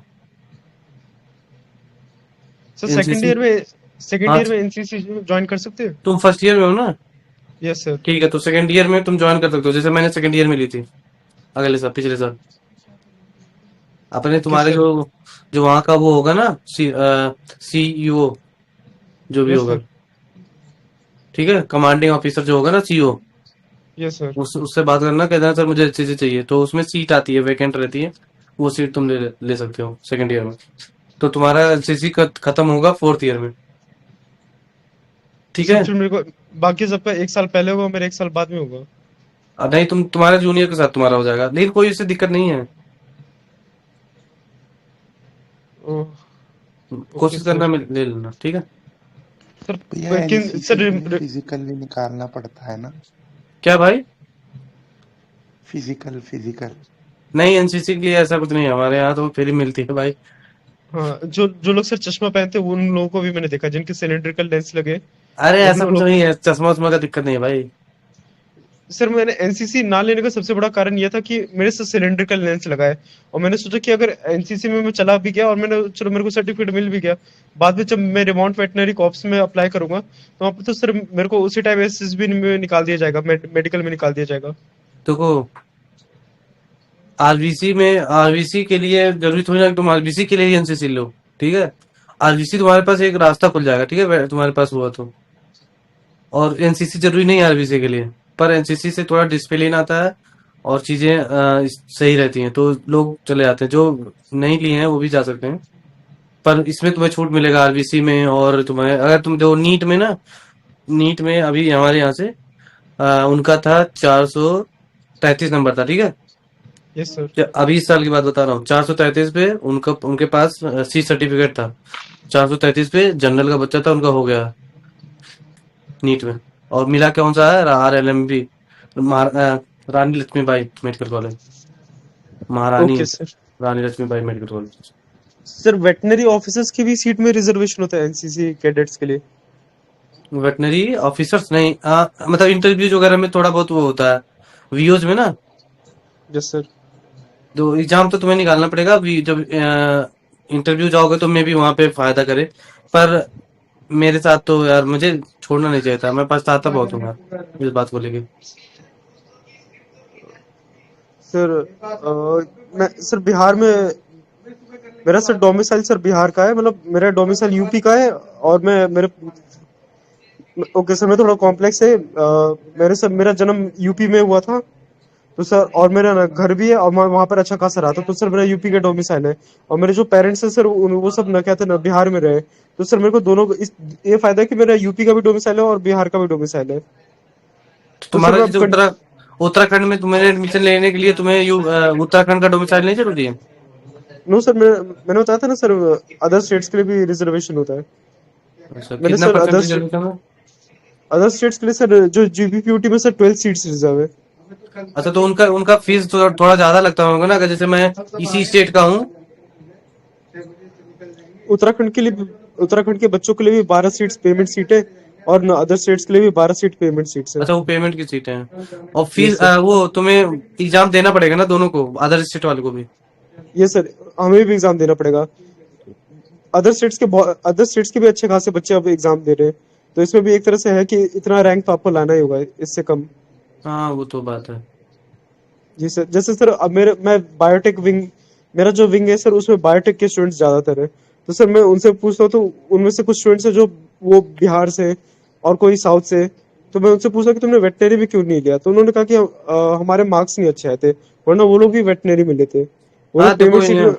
Sir NCC. सेकंड हाँ, ईयर में एनसीसी ज्वाइन कर सकते हो? तुम फर्स्ट ईयर में हो ना। Yes sir. ठीक है, तो सेकंड ईयर में तुम ज्वाइन कर सकते हो, जैसे मैंने सेकंड ईयर में ली थी अगले साल, पिछले साल। अपने ओके तुम्हारे सर। जो जो वहाँ का वो होगा ना, सीईओ जो भी यस होगा, सर। ठीक है, कमांडिंग ऑफिसर जो होगा ना, सीईओ, यस सर। उससे बात करना, कहना सर मुझे अच्छी चीज चाहिए, तो उसमें सीट आती है, वैकेंट रहती है, वो सीट तुम ले सकते हो सेकंड ईयर में। तो तुम्हारा एनसीसी खत्म होगा फोर्थ ईयर में, तो ठीक सर है। फिर मेरे को बाकी सबका एक साल पहले होगा, मेरा एक साल बाद में होगा? अब नहीं, तुम्हारे जूनियर के साथ तुम्हारा हो जाएगा, लेकिन कोई इससे दिक्कत नहीं है। ओह। ओके कोशिश करना सर। में ले लेना, ठीक है। सर भैया किन एनसीसी सर के लिए फिजिकल भी निकालना पड़ता है ना? क्या भाई? Physical physical. नहीं, एनसीसी के लिए ऐसा कुछ नहीं है, हमारे यहाँ तो फ्री मिलती है भाई। हाँ, जो जो लोग सर चश्मा पहनते हैं उन लोगों को भी मैंने देखा, जिनके सिलेंड्रिकल लेंस लगे अरे उन ऐसा कुछ लोग। नहीं है, चश्मा उश्मा का दिक्कत नहीं है भाई। सर मैंने एनसीसी ना लेने का सबसे बड़ा कारण यह था कि मेरे से सिलेंड्रिकल लेंस लगा है, और मैंने सोचा कि अगर एनसीसी में मैं चला भी गया और मैंने चलो मेरे को सर्टिफिकेट मिल भी गया, बाद में जब मैं रिमोट वेटनरी कॉप्स में अप्लाई करूंगा तो वहाँ पे तो सर मेरे को उसी टाइम एसएसबी में निकाल दिया जाएगा, मेडिकल में निकाल दिया जाएगा। देखो, आरबीसी के लिए जरूरी थोड़ी ना कि तुम आरबीसी के लिए ही एनसीसी लो, ठीक है। आरबीसी तुम्हारे पास एक रास्ता खुल जाएगा, ठीक है, तुम्हारे पास हुआ तो। और एनसीसी जरूरी नहीं है आरबीसी के लिए, पर एनसीसी से थोड़ा डिसिप्लिन आता है और चीजें सही रहती हैं, तो लोग चले जाते हैं, जो नहीं लिए हैं वो भी जा सकते हैं। पर इसमें तुम्हें छूट मिलेगा आरबीसी में, और तुम्हें अगर तुम जो नीट में अभी हमारे यहाँ से उनका था 433 नंबर था, ठीक है। Yes sir. अभी इस साल की बात बता रहा हूँ, 433 पे उनका उनके पास सी सर्टिफिकेट था। 433 पे जनरल का बच्चा था, उनका हो गया नीट में। और मिला कौन सा है, RLMB, Rani Lakshmibai medical college, Maharani okay sir. Rani Lakshmibai medical college. Sir veterinary officers की भी सीट में रिजर्वेशन होता है एनसीसी कैडेट्स के लिए? वेटनरी ऑफिसर्स नहीं, मतलब इंटरव्यूज वगैरह में थोड़ा बहुत वो होता है, वीओज में ना। Yes sir. तो एग्जाम तो तुम्हें निकालना पड़ेगा, जब इंटरव्यू जाओगे तो मे भी वहां पे फायदा करे। पर मेरे साथ तो यार मुझे छोड़ना नहीं चाहिए था, मैं पछताता बहुत हूँ यार इस बात को लेके। सर मैं सर बिहार में, मेरा सर डोमिसाइल सर बिहार का है, मतलब मेरा डोमिसाइल यूपी का है, और मैं मेरे ओके सर मैं थोड़ा कॉम्प्लेक्स है, मेरे सर मेरा जन्म यूपी में हुआ था, तो सर और मेरा ना घर भी है और मैं वहाँ पर अच्छा खासा रहा था, तो सर मेरा यूपी का डोमिसाइल है, और मेरे जो पेरेंट्स हैं सर वो सब ना कहते हैं ना बिहार में रहे, तो सर मेरे को दोनों ये फायदा है कि मेरा यूपी का भी डोमिसाइल है और बिहार का भी डोमिसाइल है। तो तो सर तुम्हारा मैं जैसे उत्तराखंड में तुम्हें एडमिशन लेने के लिए तुम्हें उत्तराखंड का डोमिसाइल नहीं जरूरी है। नो सर मैंने बताया था ना सर, अदर स्टेट्स के लिए भी रिजर्वेशन होता है। अच्छा, मैंने कितना सर परसेंट रिजर्वेशन है? अदर स्टेट्स के लिए सर जो जीबीपीयूटी में सर 12 सीट्स रिजर्व है। अच्छा, तो उनका उनका फीस थोड़ा ज्यादा लगता होगा ना, अगर जैसे मैं इसी स्टेट का हूँ। उत्तराखंड के लिए, उत्तराखंड के बच्चों के लिए भी 12 सीट्स पेमेंट सीट है, और अदर स्टेट्स के लिए भी 12 सीट पेमेंट सीट्स है। अच्छा, वो पेमेंट की सीटें हैं, और फीस यस सर। वो तुम्हें एग्जाम देना पड़ेगा ना, दोनों को, अदर स्टेट वाले को भी। यस सर, हमें भी एग्जाम देना पड़ेगा। अदर स्टेट्स के भी अच्छे खासे बच्चे अब एग्जाम दे रहे हैं, तो इसमें भी एक तरह से है कि इतना रैंक तो आपको लाना ही होगा, इससे कम। हाँ वो तो बात है। जी सर, जैसे सर अब मैं बायोटेक विंग, मेरा जो विंग है सर उसमें बायोटेक के स्टूडेंट्स ज्यादातर है। तो सर मैं उनसे पूछता हूँ, तो उनमें से कुछ स्टूडेंट्स है जो वो बिहार से और कोई साउथ से। तो मैं उनसे पूछा कि तुमने वेटनरी में क्यों नहीं लिया, तो उन्होंने कहा कि हमारे मार्क्स नहीं अच्छे आए थे, वरना वो लोग भी वेटनरी में लेते। वो हाँ लोग पेमेंट सीट में।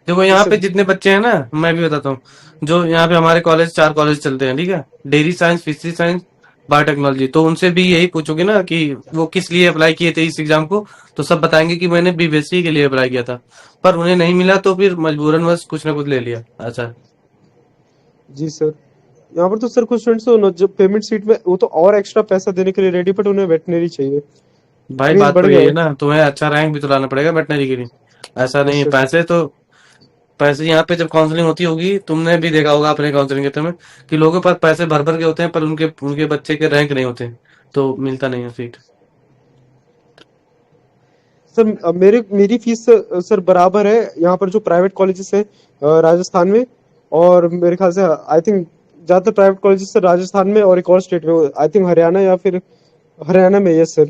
देखो जी यहाँ पे सर। जितने बच्चे हैं ना, मैं भी बताता हूँ। जो यहाँ पे हमारे कॉलेज 4 कॉलेज चलते हैं, ठीक है। Dairy science, fishery science, biotechnology. तो उनसे भी यही पूछोगे ना कि वो किस लिए अप्लाई किए थे इस एग्जाम को, तो सब बताएंगे कि मैंने बीबीएससी के लिए अप्लाई किया था। पर उन्हें नहीं मिला तो फिर मजबूरन बस कुछ ना कुछ ले लिया, ऐसा। जी सर, यहाँ पर तो सर कुछ स्टूडेंट्स तो जो पेमेंट सीट में वो तो और एक्स्ट्रा पैसा देने के लिए रेडी, बट उन्हें वेटनरी चाहिए। भाई क्रेज बात बढ़ तो गया यही है है। ना, तुम्हें अच्छा रैंक भी तो लाना पड़ेगा वेटनरी के लिए। ऐसा नहीं यस है सर। पैसे तो। पैसे यहाँ पे जब काउंसलिंग होती होगी, तुमने भी देखा होगा अपने काउंसलिंग के समय, कि लोगों के पास पैसे भर भर के होते हैं पर उनके उनके बच्चे के रैंक नहीं होते, तो मिलता नहीं है सीट। सर मेरी फीस सर बराबर है यहाँ पर जो प्राइवेट कॉलेजेस है राजस्थान में। और मेरे ख्याल से आई थिंक ज्यादातर प्राइवेट कॉलेजेस सर राजस्थान में और एक और स्टेट में, आई थिंक हरियाणा या फिर हरियाणा में। यस सर,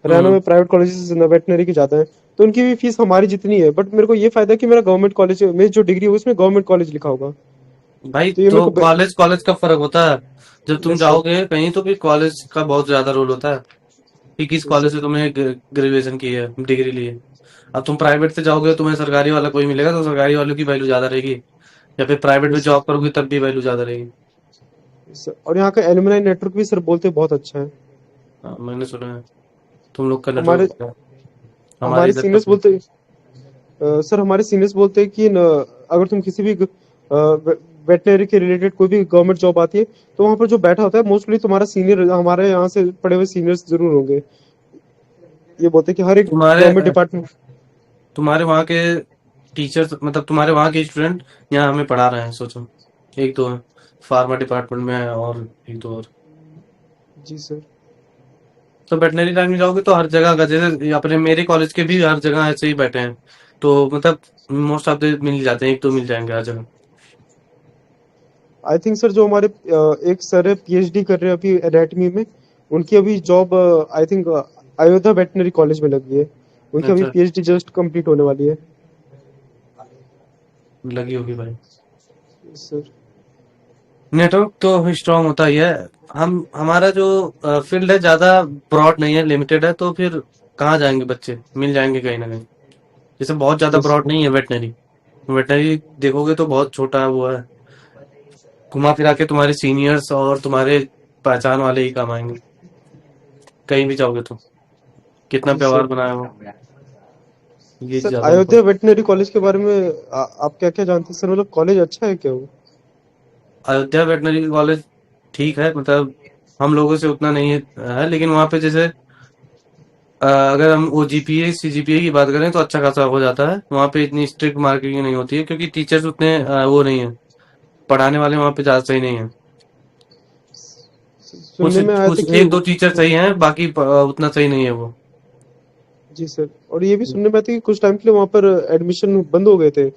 हरियाणा हम्म। में प्राइवेट कॉलेजेस वेटनरी के जाते हैं। तो उनकी भी फीस हमारी जितनी है, बट मेरे को ये फायदा है कि मेरा गवर्नमेंट कॉलेज में जो डिग्री होगी उसमें गवर्नमेंट कॉलेज लिखा होगा। भाई तो ये मेरे तो को। कॉलेज कॉलेज का फर्क होता है। जब तुम यस सर। जाओगे कहीं तो फिर कॉलेज का बहुत ज्यादा रोल होता है कि किस यस कॉलेज सर। से तुमने ग्रेजुएशन की है, डिग्री ली है। अब तुम प्राइवेट से जाओगे, तुम्हें सरकारी वाला कोई मिलेगा तो सरकारी वालों की वैल्यू ज्यादा रहेगी, या फिर प्राइवेट में यस सर। जॉब करोगे तब भी वैल्यू ज्यादा रहेगी। और यहाँ का एलुमनाई नेटवर्क भी सर बोलते हैं बहुत अच्छा है। हाँ, मैंने सुना है तुम लोग का हमारे नेटवर्क। हमारे हमारे इधर का सीनियर्स बोलते हैं सर, हमारे सीनियर्स बोलते हैं कि अगर तुम किसी भी वेटनरी के रिलेटेड कोई भी गवर्नमेंट जॉब आती है, तो वहां पर जो बैठा होता है मोस्टली तुम्हारा सीनियर, हमारे यहाँ से पढ़े हुए सीनियर्स जरूर होंगे। ये बोलते हैं कि हर एक तुम्हारे गवर्नमेंट डिपार्टमेंट। तुम्हारे वहाँ के टीचर्स, मतलब तुम्हारे वहाँ के स्टूडेंट यहाँ हमें पढ़ा रहे हैं, सोचो। एक दो है, फार्मा डिपार्टमेंट में है, और एक दो और। जी सर। तो वेटनरी लाइन में जाओगे तो हर जगह का, जैसे अपने मेरे कॉलेज के भी हर जगह ऐसे ही बैठे हैं। तो मतलब मोस्ट ऑफ द मिल ही जाते हैं, एक दो मिल जाएंगे हर जगह। आई थिंक सर जो हमारे एक सर है पीएचडी कर रहे हैं अभी एनाटमी में, उनकी अभी job I think Ayodhya veterinary college में लगी है। उनकी अभी अच्छा, पीएचडी जस्ट कंप्लीट होने वाली है। लगी होगी भाई। सर। नेटवर्क तो स्ट्रांग होता ही है। हमारा जो फील्ड है ज्यादा ब्रॉड नहीं है, लिमिटेड है, तो फिर कहाँ जाएंगे बच्चे, मिल जाएंगे कहीं ना कहीं। जैसे बहुत ज्यादा यस। ब्रॉड नहीं है वेटनरी। वेटनरी देखोगे तो बहुत छोटा वो है। घुमा फिरा के तुम्हारे सीनियर्स और तुम्हारे पहचान वाले ही काम आएंगे, कहीं भी जाओगे तो। कितना जी व्यवहार सर। बनाया हो, ये सर ज्यादा अयोध्या इम्पोर्टेंट। वेटनरी कॉलेज के बारे में आप क्या क्या जानते हैं सर, मतलब कॉलेज अच्छा है क्या वो? अयोध्या वेटनरी कॉलेज ठीक है, मतलब हम लोगों से उतना नहीं है, लेकिन वहाँ पे जैसे अगर हम ओ जीपीए सीजीपीए की बात करें तो अच्छा खासा हो जाता है। वहाँ पे इतनी स्ट्रिक्ट मार्किंग नहीं होती है, क्योंकि टीचर्स उतने वो नहीं है, पढ़ाने वाले वहाँ पे ज्यादा सही नहीं है। कुछ सुनने में आया था कुछ कि एक दो टीचर सही हैं, बाकी उतना सही नहीं है वो। जी सर, और ये भी सुनने में आया था कि कुछ टाइम के लिए वहां पर एडमिशन बंद हो गए थे।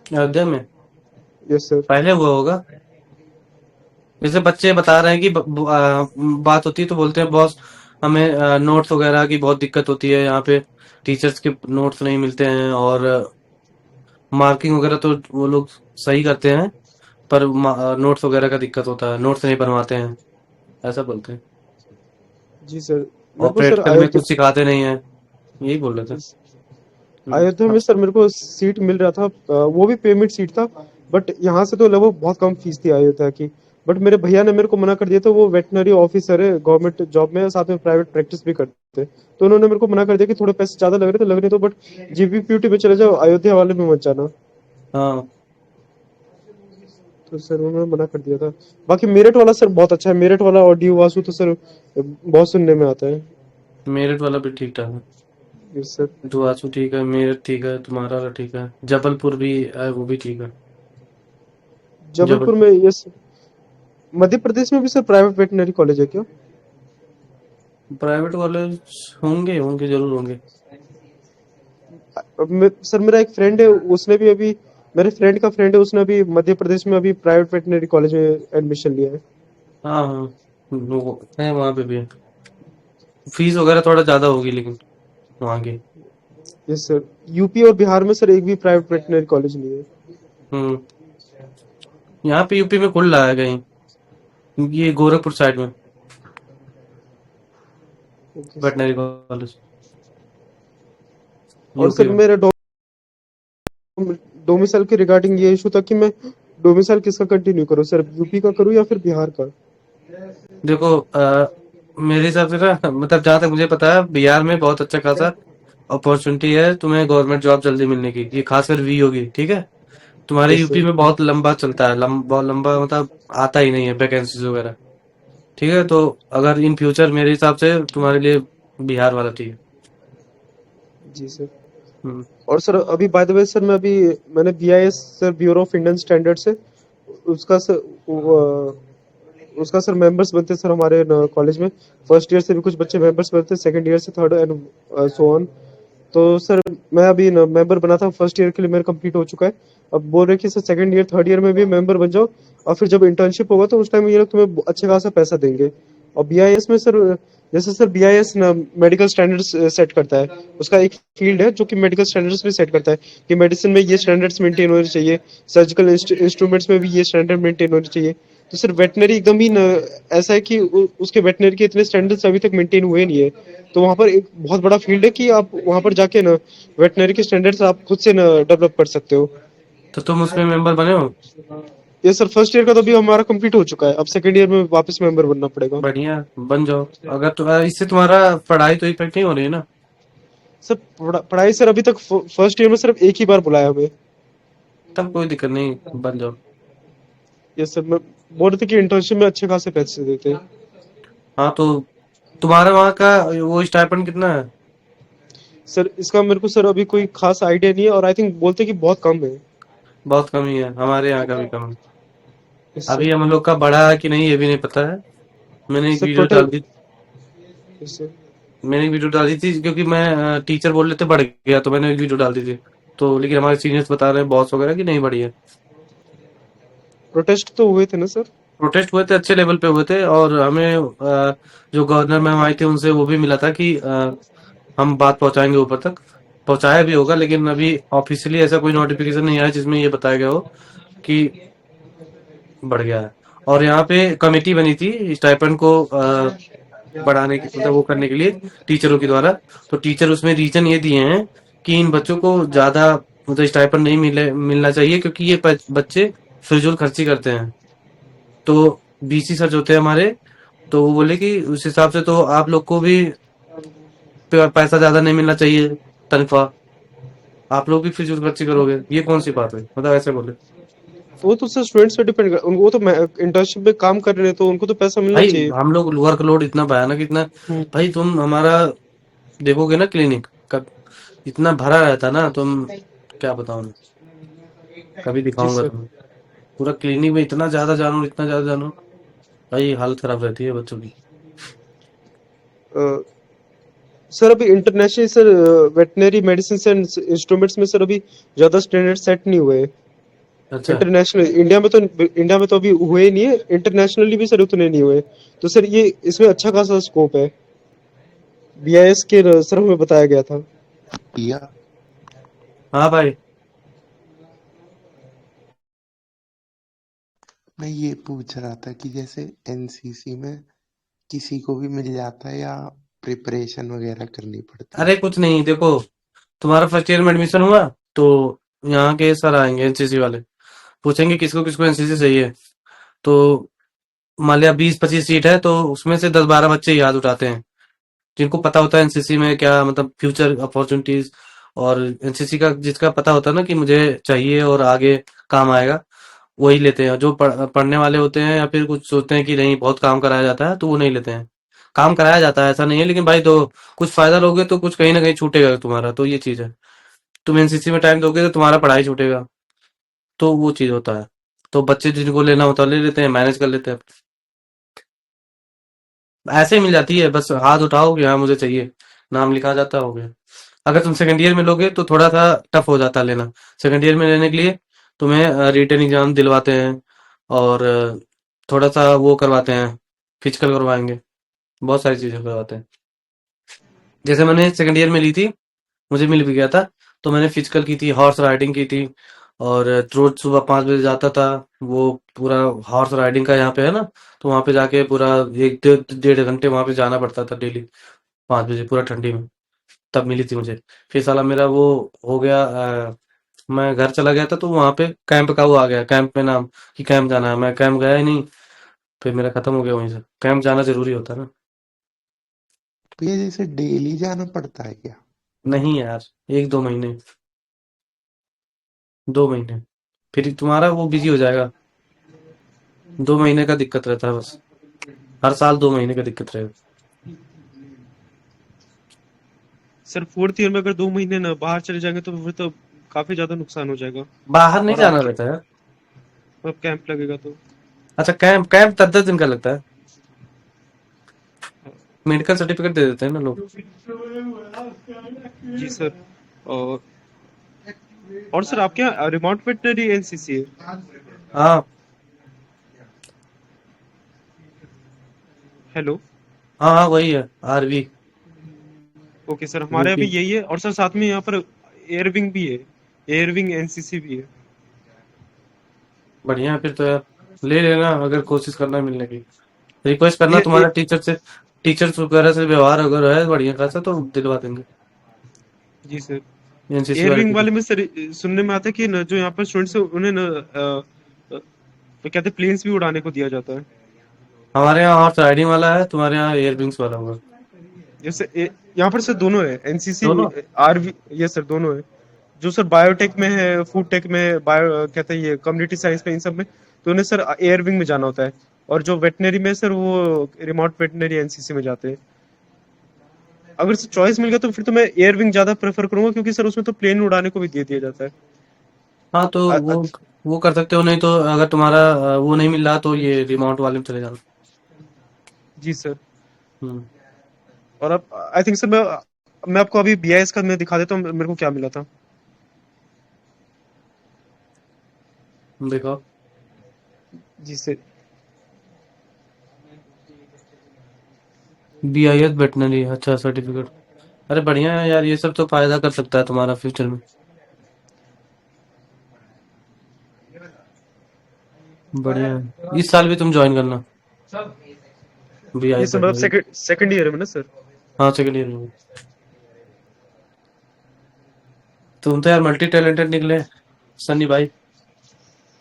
अयोध्या में यस सर। पहले हुआ होगा। जैसे बच्चे बता रहे हैं कि बात होती है तो बोलते हैं बॉस, हमें नोट्स वगैरह की बहुत दिक्कत होती है यहाँ पे। टीचर्स के नोट्स नहीं मिलते हैं, और मार्किंग वगैरह तो वो लोग सही करते हैं, पर नोट्स वगैरह का दिक्कत होता है, नोट्स नहीं बनवाते हैं, ऐसा बोलते हैं। जी सर। और मेरे को सर प्रैक्टिकल में कुछ सिखाते नहीं है, यही बोल रहे थे। अयोध्या में सर मेरे को सीट मिल रहा था, वो भी पेमेंट सीट था। बट यहाँ से तो लगभग बहुत कम फीस थी अयोध्या की। बट मेरे भैया ने मेरे को मना कर दिया था, वो वेटनरी ऑफिसर है गवर्नमेंट जॉब में, साथ में प्राइवेट प्रैक्टिस भी करते हैं। तो उन्होंने मेरे को मना कर दिया कि थोड़े पैसे ज्यादा लग रहे तो बट जीबीपीयूटी में चले जाओ, अयोध्या वाले में मत जाना। हाँ, तो सर उन्होंने मना कर दिया था। बाकी मेरठ वाला सर बहुत अच्छा है, मेरठ वाला और डी वासु तो सर बहुत सुनने में आता है। मेरिट वाला भी ठीक ठाक है। Yes sir. दुआसू ठीक है, मेरठ ठीक है, तुम्हारा वाला ठीक है, जबलपुर भी है, वो भी ठीक है। जबलपुर जबलपुर में यस। मध्य प्रदेश में भी सर प्राइवेट वेटनरी कॉलेज है क्या? प्राइवेट कॉलेज होंगे, होंगे जरूर होंगे। सर मेरा एक फ्रेंड है, उसने भी अभी, मेरे फ्रेंड का फ्रेंड है, उसने अभी मध्य प्रदेश में अभी प्राइवेट वेटनरी कॉलेज में एडमिशन लिया है। हाँ हाँ, वो है वहाँ पे भी। फीस वगैरह थोड़ा ज्यादा होगी लेकिन वहाँ की। Yes sir. यूपी और बिहार में सर एक भी प्राइवेट वेटनरी कॉलेज नहीं है। हम्म। यहाँ पे यूपी में खुल रहा है कहीं, ये गोरखपुर साइड में ओके सर। वेटनरी कॉलेज, और यूपी सर में। मेरा डोमिसाइल के रिगार्डिंग ये इशू था कि मैं डोमिसाइल किसका कंटिन्यू करूँ सर, यूपी का करूँ या फिर बिहार का? देखो मेरे हिसाब से ना मतलब जहाँ तक मुझे पता है बिहार में बहुत अच्छा खासा अपॉर्चुनिटी है तुम्हें गवर्नमेंट जॉब जल्दी मिलने की, ये खासकर वी होगी, ठीक है। तुम्हारे यस यूपी सर। में बहुत लंबा चलता है, बहुत लंबा मतलब आता ही नहीं है वैकेंसीज वगैरह, ठीक है। तो अगर इन फ्यूचर मेरे हिसाब से तुम्हारे लिए बिहार वाला ठीक है। जी सर। हम्म। और सर अभी बाय द वे सर मैंने BIS sir, bureau of Indian standard से उसका सर उसका सर मेंबर्स बनते सर हमारे कॉलेज में। फर्स्ट ईयर से भी कुछ बच्चे मेंबर्स बनते, सेकंड ईयर से थर्ड एंड सो ऑन। तो सर मैं अभी मेंबर बना था, फर्स्ट ईयर के लिए मेरा कंप्लीट हो चुका है। अब बोल रहे हैं कि sir second year third year में भी मेंबर बन जाओ, और फिर जब इंटर्नशिप होगा तो उस टाइम ये लोग तुम्हें अच्छे खासा पैसा देंगे। और बीआईएस में सर, जैसे सर बीआईएस ना मेडिकल स्टैंडर्ड्स सेट करता है, उसका एक फील्ड है जो कि मेडिकल स्टैंडर्ड्स भी सेट करता है कि मेडिसिन में ये स्टैंडर्ड्स मेंटेन होने चाहिए, सर्जिकल इंस्ट्रूमेंट्स में भी ये स्टैंडर्ड मेंटेन होने चाहिए। तो सर वेटनरी एकदम ही ऐसा है कि उसके वेटनरी के इतने स्टैंडर्ड्स अभी तक मेंटेन हुए नहीं है। तो वहाँ पर एक बहुत बड़ा फील्ड है कि आप वहाँ पर जाके ना वेटनरी के स्टैंडर्ड्स आप खुद से ना डेवलप कर सकते हो। तो तुम उसमें मेंबर बने हो? ये सर फर्स्ट ईयर का तो अभी हमारा कंप्लीट हो चुका है, अब सेकंड ईयर में वापस मेंबर बनना पड़ेगा। बढ़िया, बन जाओ। अगर तो इससे तुम्हारा पढ़ाई तो इफेक्ट नहीं हो रही है ना? सर पढ़ाई सर अभी तक फर्स्ट ईयर में सिर्फ एक ही बार बुलाया हमें। तब कोई दिक्कत नहीं, बन जाओ। ये सर मैं बोल रहे थे कि इंटर्नशिप में अच्छे खासे पैसे देते हैं। हाँ तो तुम्हारा वहाँ का वो स्टाइपेंड कितना है? सर इसका मेरे को सर अभी कोई खास आइडिया नहीं है, और आई थिंक बोलते कि बहुत कम है। बहुत कम ही है, हमारे यहाँ का भी कम है। इससे अभी हम लोग का बढ़ा है कि नहीं ये भी नहीं पता है। मैंने एक सर वीडियो डाल प्रोटेस्ट दी इससे मैंने एक वीडियो डाल दी थी क्योंकि मैं टीचर बोल रहे थे बढ़ गया, तो मैंने एक वीडियो डाल दी थी। तो लेकिन हमारे सीनियर्स बता रहे हैं बॉस वगैरह कि नहीं बढ़ी है। प्रोटेस्ट तो हुए थे ना सर? प्रोटेस्ट हुए थे, अच्छे लेवल पे हुए थे, और हमें जो गवर्नर मैम आई थी उनसे वो भी मिला था कि हम बात पहुंचाएंगे ऊपर तक। पहुंचाया भी होगा, लेकिन अभी ऑफिशियली ऐसा कोई नोटिफिकेशन नहीं आया जिसमें ये बताया गया हो कि बढ़ गया है। और यहाँ पे कमेटी बनी थी स्टाइपेंड को बढ़ाने की, मतलब वो करने के लिए टीचरों के द्वारा। तो टीचर उसमें रीजन ये दिए हैं कि इन बच्चों को ज्यादा मतलब स्टाइपेंड नहीं मिलना चाहिए क्योंकि ये बच्चे फिजूल खर्ची करते हैं। तो बीसी सर जो थे हमारे, तो वो बोले कि उस हिसाब से तो आप लोग को भी पैसा ज्यादा नहीं मिलना चाहिए, तनख्वाह। आप लोग भी फिजूल खर्ची करोगे, ये कौन सी बात है, मतलब ऐसे बोले। वो तो सर स्टूडेंट्स पे डिपेंड कर, वो तो इंटर्नशिप में काम कर रहे हैं तो उनको तो पैसा मिलना भाई चाहिए। हम लोग वर्कलोड इतना भयानक, इतना हम्म। भाई तुम हमारा देखोगे ना क्लिनिक का, इतना भरा रहता ना, तुम क्या बताओ मैं, कभी जी दिखाऊंगा सर। तुम्हें। पूरा क्लिनिक में इतना ज्यादा जानवर, इतना ज्यादा जानवर, भाई हालत खराब रहती है बच्चों की। सर अभी international sir veterinary medicine and instruments में सर अभी ज्यादा स्टैंडर्ड सेट नहीं हुए। अच्छा। इंटरनेशनल इंडिया में तो अभी हुए ही नहीं है, इंटरनेशनली भी सर उतने नहीं हुए। तो सर ये इसमें अच्छा खासा स्कोप है, बीआईएस के सर हमें बताया गया था। किया। हाँ भाई। मैं ये पूछ रहा था कि जैसे एनसीसी में किसी को भी मिल जाता है या प्रिपरेशन वगैरह करनी पड़ती अरे है? कुछ नहीं, देखो तुम्हारा फर्स्ट ईयर में एडमिशन हुआ तो यहाँ के सर आएंगे एनसीसी वाले, पूछेंगे किसको किसको एनसीसी चाहिए। तो मान लिया 20-25 सीट है, तो उसमें से 10-12 बच्चे याद उठाते हैं जिनको पता होता है एनसीसी में क्या मतलब फ्यूचर अपॉर्चुनिटीज, और एनसीसी का जिसका पता होता है ना कि मुझे चाहिए और आगे काम आएगा, वही लेते हैं। जो पढ़ने वाले होते हैं या फिर कुछ सोचते हैं कि नहीं बहुत काम कराया जाता है, तो वो नहीं लेते हैं। काम कराया जाता है ऐसा नहीं है, लेकिन भाई तो कुछ फायदा लोगे तो कुछ कहीं ना कहीं छूटेगा तुम्हारा, तो ये चीज है। तुम एनसीसी में टाइम दोगे तो तुम्हारा पढ़ाई छूटेगा, तो वो चीज होता है। तो बच्चे जिनको लेना होता है ले लेते हैं, मैनेज कर लेते हैं। ऐसे ही मिल जाती है, बस हाथ उठाओ कि हाँ मुझे चाहिए, नाम लिखा जाता है, हो गया। अगर तुम सेकंड ईयर में लोगे तो थोड़ा सा टफ हो जाता है लेना। सेकंड ईयर में लेने के लिए तुम्हें रिटन एग्जाम दिलवाते हैं, और थोड़ा सा वो करवाते हैं, फिजिकल करवाएंगे, बहुत सारी चीजें करवाते हैं। जैसे मैंने सेकंड ईयर में ली थी, मुझे मिल भी गया था, तो मैंने फिजिकल की थी, हॉर्स राइडिंग की थी, और रोज सुबह 5 बजे जाता था। वो पूरा हॉर्स राइडिंग का यहाँ पे है ना, तो वहां पे जाके पूरा एक 1.5 घंटे वहां पे जाना पड़ता था डेली, 5 बजे पूरा ठंडी में। तब मिली थी मुझे। फिर साला मेरा वो हो गया, मैं घर चला गया था, तो वहां पे कैंप का वो आ गया, कैंप में नाम कि कैंप जाना है, मैं कैंप गया ही नहीं। फिर मेरा खत्म हो गया वहीं से। कैंप जाना जरूरी होता है ना। भैया जैसे डेली जाना पड़ता है क्या? नहीं यार, 1-2 महीने, 2 महीने, फिर तुम्हारा वो बिजी हो जाएगा। 2 महीने का दिक्कत रहता है बस, हर साल 2 महीने का दिक्कत रहेगा। सर फोर्थ ईयर में अगर 2 महीने ना बाहर चले जाएंगे तो फिर तो काफी ज्यादा नुकसान हो जाएगा। बाहर नहीं और जाना आपके रहता है। अब कैंप लगेगा तो। अच्छा, कैंप कैंप 10-10 दिन का लगता है। मेडिकल सर्टिफिकेट दे देते हैं ना लोग। जी सर। और और सर आपके यहाँ रिमोट वेटनरी एनसीसी है? हाँ, हेलो। हाँ, हाँ, वही है, आरवी, ओके सर, हमारे अभी वीपी। यही है। और सर साथ में यहाँ पर एयरविंग भी है, एयरविंग एनसीसी भी है। बढ़िया है फिर तो यार, ले लेना अगर कोशिश करना मिलने की। रिक्वेस्ट करना, ये तुम्हारा टीचर्स वगैरह से व्यवहार अगर है बढ़िया खासा तो दिलवा देंगे। जी सर। एनसीसी वाले एयरविंग टीचर। वाले में सर सुनने में आता है कि न, जो यहाँ पर स्टूडेंट्स है उन्हें न तो कहते हैं प्लेन्स भी उड़ाने को दिया जाता है। हमारे यहाँ हॉर्स राइडिंग वाला है, तुम्हारे यहाँ एयरविंग्स वाला होगा। जैसे यहाँ पर सर दोनों है, एनसीसी दोनों। आरवी, ये सर दोनों है। जो सर बायोटेक में है, फूड टेक में, बायो कहते हैं ये कम्युनिटी साइंस में, इन सब में तो उन्हें सर एयर विंग में जाना होता है। और जो वेटनरी में सर वो रिमोट वेटनरी एनसीसी में जाते हैं। अगर सर चॉइस मिल गया तो फिर तो मैं एयर विंग ज्यादा प्रेफर करूंगा, क्योंकि सर उसमें तो प्लेन उड़ाने को भी दे दिया जाता है। हाँ, तो अ- वो अ- वो कर सकते हो, नहीं तो अगर तुम्हारा वो नहीं मिल रहा तो ये रिमोट वाले में चले जाना। जी सर। हम्म। और अब आई थिंक सर मैं आपको अभी बीआईएस का मैं दिखा देता हूँ मेरे को क्या मिला था। देखो। जी सर। बीआईएस वेटनरी, अच्छा सर्टिफिकेट। अरे बढ़िया है यार, ये सब तो फायदा कर सकता है तुम्हारा फ्यूचर में। बढ़िया है, इस साल भी तुम ज्वाइन करना ये बीआईएस सर मतलब वेटनरी। सेकंड ईयर में ना सर? हाँ, सेकंड ईयर में। तुम तो यार मल्टी टैलेंटेड निकले, सन्नी भाई,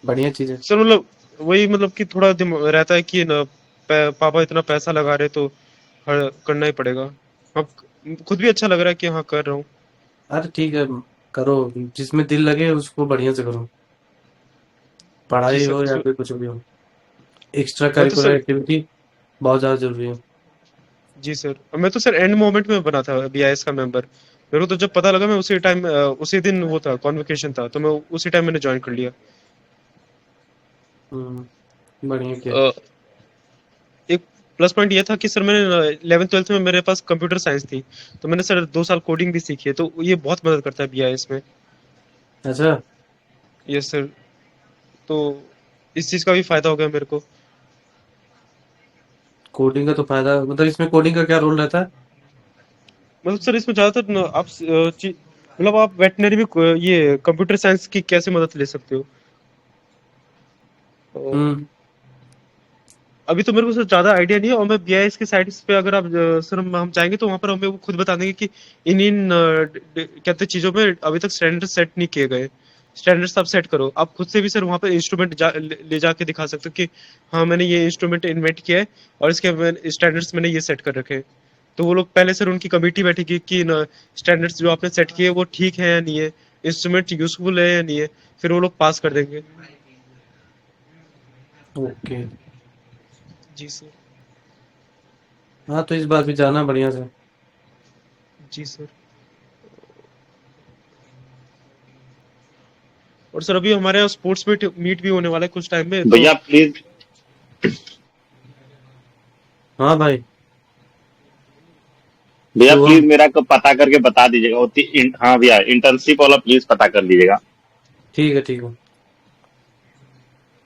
बढ़िया चीज है। सर मतलब वही मतलब कि थोड़ा रहता है कि ना पापा इतना पैसा लगा रहे तो करना ही पड़ेगा। अब खुद भी अच्छा लग रहा है कि हाँ कर रहा हूँ। अरे ठीक है, करो, जिसमें दिल लगे उसको बढ़िया से करो, जी पढ़ाई सर। हो या फिर कुछ भी हो। एक्स्ट्रा मैं तो करिकुलर सर एक्टिविटी बहुत ज्यादा जरूरी है। जी सर, मैं तो सर एंड मोमेंट में बना था बीआईएस का मेंबर। मेरे को तो जब पता लगा मैं उसी टाइम उसी दिन वो था कॉन्वोकेशन था, तो मैं उसी टाइम मैंने ज्वाइन कर लिया। बढ़िया किया। अ, एक प्लस पॉइंट ये था कि सर मैंने 11th 12th में मेरे पास कंप्यूटर साइंस थी, तो मैंने सर 2 साल कोडिंग भी सीखी है, तो ये बहुत मदद करता है बीआईएस में। अच्छा, यस सर। तो इस चीज का भी फायदा हो गया मेरे को। कोडिंग का तो फायदा, मतलब इसमें कोडिंग का क्या रोल रहता है? मतलब सर इसमें ज्यादातर आप मतलब आप वेटनरी में ये कंप्यूटर साइंस की कैसे मदद ले सकते हो। तो हम्म। अभी तो मेरे को सर ज्यादा आइडिया नहीं है, और मैं बीआईएस की साइट पे अगर आप सर हम जाएंगे तो वहां पर हमें वो खुद बता देंगे कि इन कहते चीजों में अभी तक स्टैंडर्ड सेट नहीं किए गए। स्टैंडर्ड्स आप सेट करो, आप खुद से भी सर वहां पर इंस्ट्रूमेंट ले जाके दिखा सकते हो कि हाँ मैंने ये इंस्ट्रूमेंट इन्वेंट किया है और इसके स्टैंडर्ड्स मैंने ये सेट कर रखे हैं। तो वो लोग पहले सर उनकी कमेटी बैठेगी कि स्टैंडर्ड्स जो आपने सेट किए वो ठीक है या नहीं है, इंस्ट्रूमेंट यूजफुल है या नहीं है, फिर वो लोग पास कर देंगे। ओके। जी सर। हाँ, तो इस बार भी जाना बढ़िया से। जी सर। और सर अभी हमारे यहाँ स्पोर्ट्स मीट भी होने वाला है कुछ टाइम में, तो भैया प्लीज, हाँ भाई। भैया शुभम। प्लीज मेरा को पता करके बता दीजिएगा हाँ भैया, इंटर्नशिप वाला प्लीज पता कर लीजिएगा। ठीक है, ठीक है।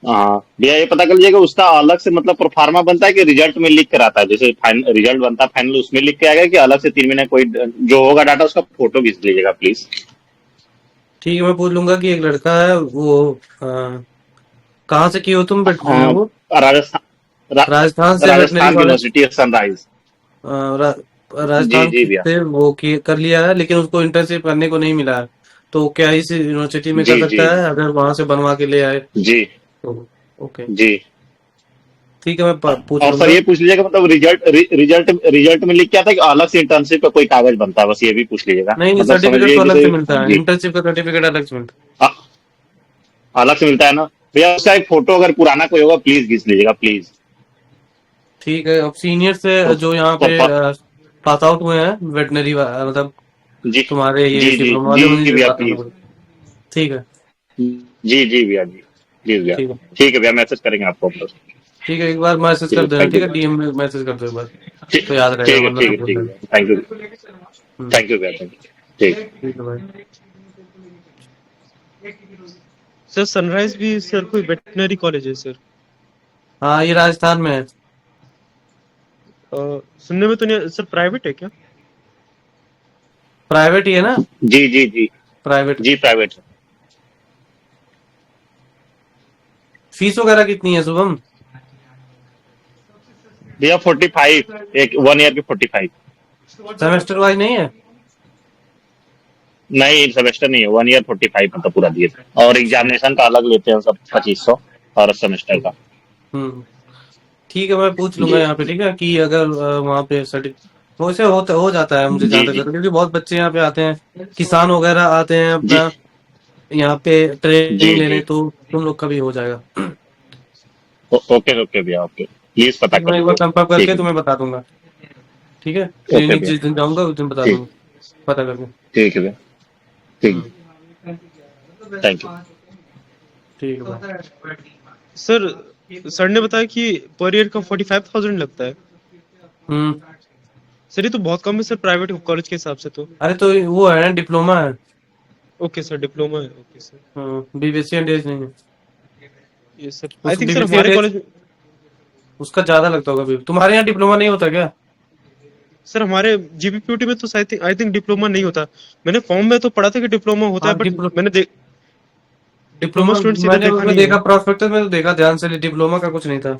हाँ भैया, ये पता कर लीजिएगा उसका अलग से मतलब प्रोफार्मा बनता है कि रिजल्ट में लिख कर आता है, जैसे रिजल्ट बनता है फाइनल उसमें लिख के आएगा, कि अलग से 3 महीने कोई जो होगा डाटा उसका फोटो खींच लीजिएगा प्लीज। ठीक है, मैं पूछ लूंगा कि एक लड़का है वो कहाँ से किए हो तुम हाँ, वो राजस्थान राजस्थान से veterinary Rajasthan college, university sunrise. जी राजस्थान जी भैया। से वो कर लिया है, लेकिन उसको इंटर्नशिप करने को नहीं मिला है। तो क्या इस यूनिवर्सिटी में कर जी जी सकता है अगर वहां से बनवा के ले आए जी तो? ओके, जी। ठीक है, मैं पूछ और सर लूंगा। ये पूछ लीजिएगा मतलब रिजल्ट में लिख के आता है कि अलग से इंटर्नशिप का कोई कागज बनता है, बस ये भी पूछ लीजिएगा, नहीं नहीं, मतलब सर्टिफिकेट समझिए तो अलग जैसे। से मिलता है, जी। इंटर्नशिप का सर्टिफिकेट अलग से मिलता अ- अलग से मिलता है ना भैया, उसका एक फोटो अगर पुराना कोई होगा प्लीज खींच लीजिएगा प्लीज। है। ठीक है, अब सीनियर से जो यहाँ पे प्रोपर। पास आउट हुए हैं वेटनरी मतलब जी तुम्हारे ये जी जी डिप्लोमा वाले, जी उन्हीं से भैया बात करना प्लीज। पड़ेगा। ठीक है। जी भैया जी। जी भैया। ठीक है। ठीक है भैया, मैसेज करेंगे आपको बस। ठीक है, एक बार मैसेज ठीक कर है, देना, थैंक ठीक यू है, भैया। डीएम में मैसेज कर दो एक बार, ठीक तो याद रहेगा, ठीक है वरना ठीक तो है भूल ठीक है जाएगा। भैया, thank you. Hmm, thank you भैया, थैंक यू। ठीक। ठीक है भाई। सर सनराइज भी सर कोई वेटनरी कॉलेज है सर? हाँ, ये राजस्थान में है। सुनने में तो नहीं सर, प्राइवेट है क्या? प्राइवेट ही है ना? जी जी जी प्राइवेट। जी, प्राइवेट है। फीस वगैरह कितनी है शुभम? भैया 45, एक 1 ईयर की 45। सेमेस्टर वाइज नहीं है? नहीं, सेमेस्टर नहीं है, 1 ईयर 45 मतलब पूरा दिए थे, और एग्जामिनेशन का अलग लेते हैं सब 2500 हर सेमेस्टर का। हम्म, ठीक है, मैं पूछ लूंगा जी यहाँ पे, ठीक है, कि अगर वहाँ पे सर्टिफिकेट वैसे हो जाता है मुझे जहाँ जी तक जी पता है, क्योंकि बहुत बच्चे यहाँ पे आते हैं, किसान वगैरह आते हैं जी अपना यहाँ पे ट्रेनिंग जी लेने, जी। तो तुम लोग का भी हो जाएगा। ओके ओके भैया, ओके प्लीज पता ठीक है, कर मैं एक बार लीजिए। कंफर्म ठीक करके है तुम्हें बता दूंगा। ठीक है, ओके क्लिनिक भैया। जिस दिन जाऊंगा उस दिन बता ठीक दूंगा, पता करके। ठीक है भैया। ठीक। हम्म, थैंक यू। ठीक है भाई। सर सर ने बताया कि पर ईयर का 45,000 लगता है। हम्म, सर ये तो बहुत कम है सर, प्राइवेट कॉलेज के हिसाब से तो। अरे तो वो है ना, डिप्लोमा है। ओके सर, डिप्लोमा है, okay sir. BVSc and AH नहीं है। ये सर आई उस थिंक सर बीबीएससी एंड हमारे एज कॉलेज में। उसका ज्यादा लगता होगा भी। तुम्हारे यहाँ डिप्लोमा नहीं होता क्या? सर हमारे जीबीपीयूटी में तो आई थिंक डिप्लोमा नहीं होता। मैंने फॉर्म में तो पढ़ा था कि डिप्लोमा होता है, हाँ, बट डिप्लोमा डिप्लोमा स्टूडेंट्स इधर मैंने देखा उसमें नहीं है। देखा, प्रोस्पेक्टस में तो देखा ध्यान से, डिप्लोमा का कुछ नहीं था।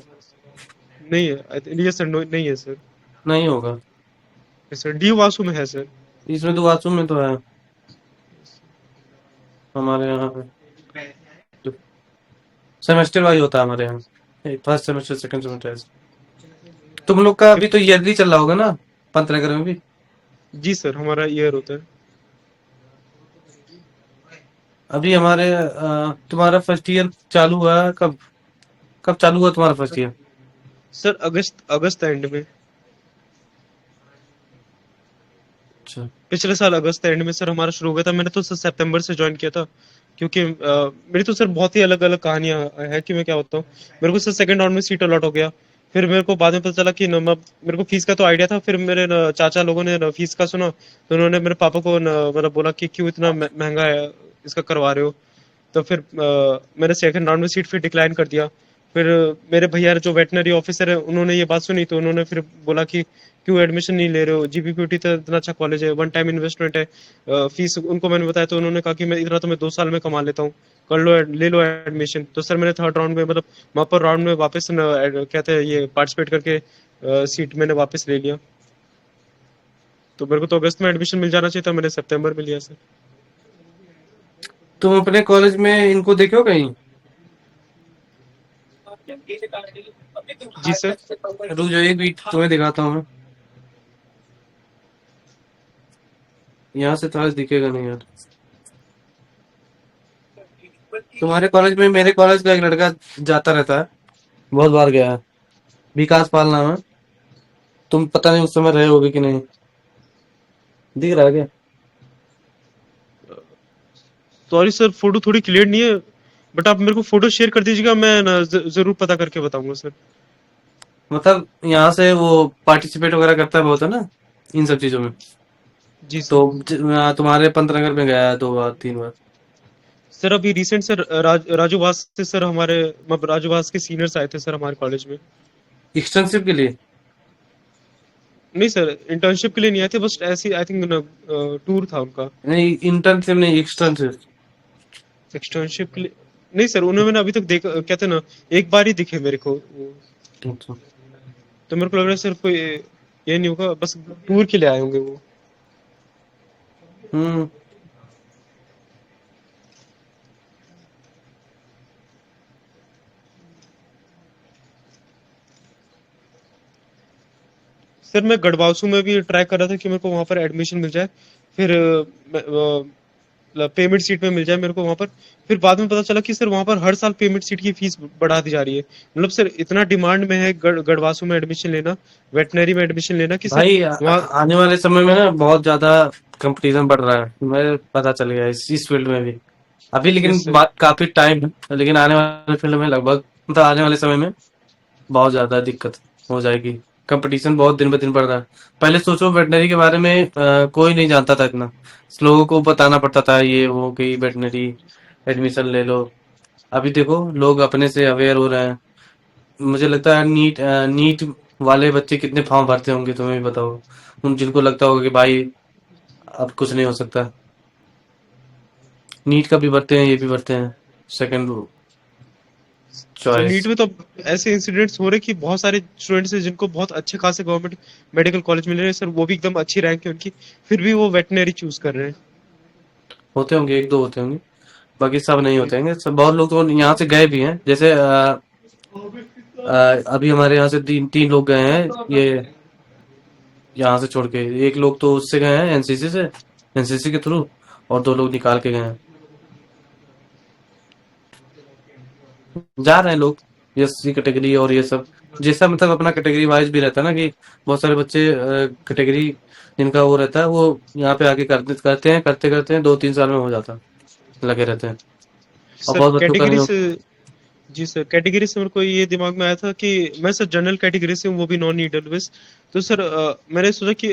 नहीं है, ये सर नहीं है सर। नहीं होगा। सर डी वासु में है सर। इसमें तो वाशरूम में तो है हमारे यहाँ पे, सेमेस्टर वाइज होता है हमारे यहाँ, फर्स्ट सेमेस्टर सेकंड सेमेस्टर। तुम लोग का अभी तो ईयरली चल रहा होगा ना, पंतनगर में भी? जी सर, हमारा ईयर होता है। अभी हमारे तुम्हारा फर्स्ट ईयर चालू हुआ है कब? कब चालू हुआ तुम्हारा first year? Sir August August and में। अच्छा। पिछले साल अगस्त एंड में सर हमारा शुरू हो गया था। मैंने तो सर सितंबर से ज्वाइन किया था, क्योंकि मेरी तो सर बहुत ही अलग अलग कहानियां है कि मैं क्या होता हूँ। मेरे को सर सेकंड राउंड में सीट अलॉट हो गया। फिर मेरे को बाद में पता चला कि मेरे को फीस का तो आइडिया था। फिर मेरे चाचा लोगों ने फीस का सुना, तो उन्होंने मेरे पापा को मतलब बोला कि क्यों इतना महंगा है इसका करवा रहे हो। तो फिर मैंने सेकंड राउंड में सीट फिर डिक्लाइन कर दिया। फिर मेरे भैया जो वेटनरी ऑफिसर है उन्होंने ये बात सुनी, तो उन्होंने फिर बोला कि क्यों एडमिशन नहीं ले रहे हो, जीपीपीटी तो इतना अच्छा कॉलेज है, वन टाइम इन्वेस्टमेंट है। फीस उनको मैंने बताया तो उन्होंने कहा कि मैं इतना तो मैं 2 साल में कमा लेता हूँ, कर लो ले लो एडमिशन। तो सर मैंने थर्ड राउंड में मतलब वहाँ पर राउंड में वापस कहते हैं ये पार्टिसिपेट करके सीट मैंने वापस ले लिया। तो मेरे को तो अगस्त में एडमिशन मिल जाना चाहिए था, मैंने सितंबर में लिया सर। तुम अपने कॉलेज में इनको देखे हो कहीं? जी सर। रुक जाओ, एक वीक तुम्हें दिखाता हूँ मैं। यहाँ से तो आज दिखेगा नहीं यार। तुम्हारे कॉलेज में मेरे कॉलेज का एक लड़का जाता रहता है, बहुत बार गया है, विकास पाल नाम है। तुम पता नहीं उस समय रहे होगे कि नहीं, दिख रहा है क्या? सॉरी सर, फोटो थोड़ी क्लियर नहीं है, बट आप मेरे को फोटो शेयर कर दीजिएगा, मैं ना जरूर पता करके बताऊंगा सर। मतलब यहाँ से वो पार्टिसिपेट वगैरह करता है बहुत, है ना, इन सब चीजों में। जी तो सर। तुम्हारे पंतनगर में गया है 2 बार 3 बार। सर अभी रिसेंट सर राजू भास से सर हमारे मतलब राजू भास के सीनियर्स आए थे सर हमारे कॉलेज में। एक्सटेंसिव के लिए? नहीं सर, इंटर्नशिप के लिए नहीं आए थे, बस ऐसे आई थिंक टूर था उनका। नहीं, इंटर्नशिप नहीं, एक्सटेंसिव। एक्सटर्नशिप के लिए नहीं सर, उन्होंने मैंने अभी तक देखा, कहते ना, एक बार ही दिखे मेरे को वो। अच्छा। तो मेरे को लग रहा है सर कोई ये नहीं होगा, बस टूर के लिए आए होंगे वो। हम्म। सर मैं गढ़वासू में भी ट्राई कर रहा था कि मेरे को वहां पर एडमिशन मिल जाए, फिर पेमेंट सीट में मिल जाए मेरे को वहां पर। फिर बाद में पता चला कि सर वहां पर हर साल पेमेंट सीट की फीस बढ़ा दी जा रही है। मतलब सर इतना डिमांड में है गढ़वासू में एडमिशन लेना, वेटनरी में एडमिशन लेना कि सर भाई वहाँ। आने वाले समय में ना बहुत ज्यादा कंपटीशन बढ़ रहा है, मुझे पता चल गया इस फील्ड में भी। अभी लेकिन यस सर। काफी टाइम है, लेकिन आने वाले फील्ड में लगभग मतलब आने वाले समय में बहुत ज्यादा दिक्कत हो जाएगी। कंपटीशन बहुत दिन ब दिन बढ़ रहा है। पहले सोचो वेटनरी के बारे में कोई नहीं जानता था इतना। लोगों को बताना पड़ता था ये वो कि वेटनरी एडमिशन ले लो। अभी देखो लोग अपने से अवेयर हो रहे हैं। मुझे लगता है नीट वाले बच्चे कितने फॉर्म भरते होंगे तुम्हें भी बताओ। उन जिनको लगता होगा कि भाई अब कुछ नहीं हो सकता, नीट का भी भरते हैं, ये भी भरते हैं, सेकंड सर चॉइस। नीट में तो ऐसे इंसिडेंट्स हो रहे कि बहुत सारे स्टूडेंट्स हैं जिनको बहुत अच्छे खासे गवर्नमेंट मेडिकल कॉलेज मिल रहे हैं सर, वो भी एकदम अच्छी रैंक है उनकी, फिर भी वो वेटनरी चूज कर रहे हैं। होते होंगे, एक दो होते होंगे, बाकी सब नहीं होते होंगे। सब बहुत लोग तो यहाँ से गए भी हैं, जैसे अभी हमारे यहाँ से तीन तीन लोग गए हैं ये यहाँ से छोड़ के। एक लोग तो उससे गए हैं एनसीसी से, एनसीसी के थ्रू, और दो लोग निकाल के गए हैं। जा रहे हैं लोग एससी कैटेगरी और ये सब, जैसा मतलब अपना कैटेगरी वाइज भी रहता है ना कि बहुत सारे बच्चे कैटेगरी जिनका वो रहता है वो यहाँ पे आके करते करते हैं 2-3 साल में हो जाता है, लगे रहते हैं। और सर बहुत बच्चों का नहीं कैटेगरी हो। से, जी सर कैटेगरी से मेरे को ये दिमाग में आया था कि मैं सर जनरल कैटेगरी से हूँ, वो भी नॉन ईडब्ल्यूएस। तो सर मैंने सोचा कि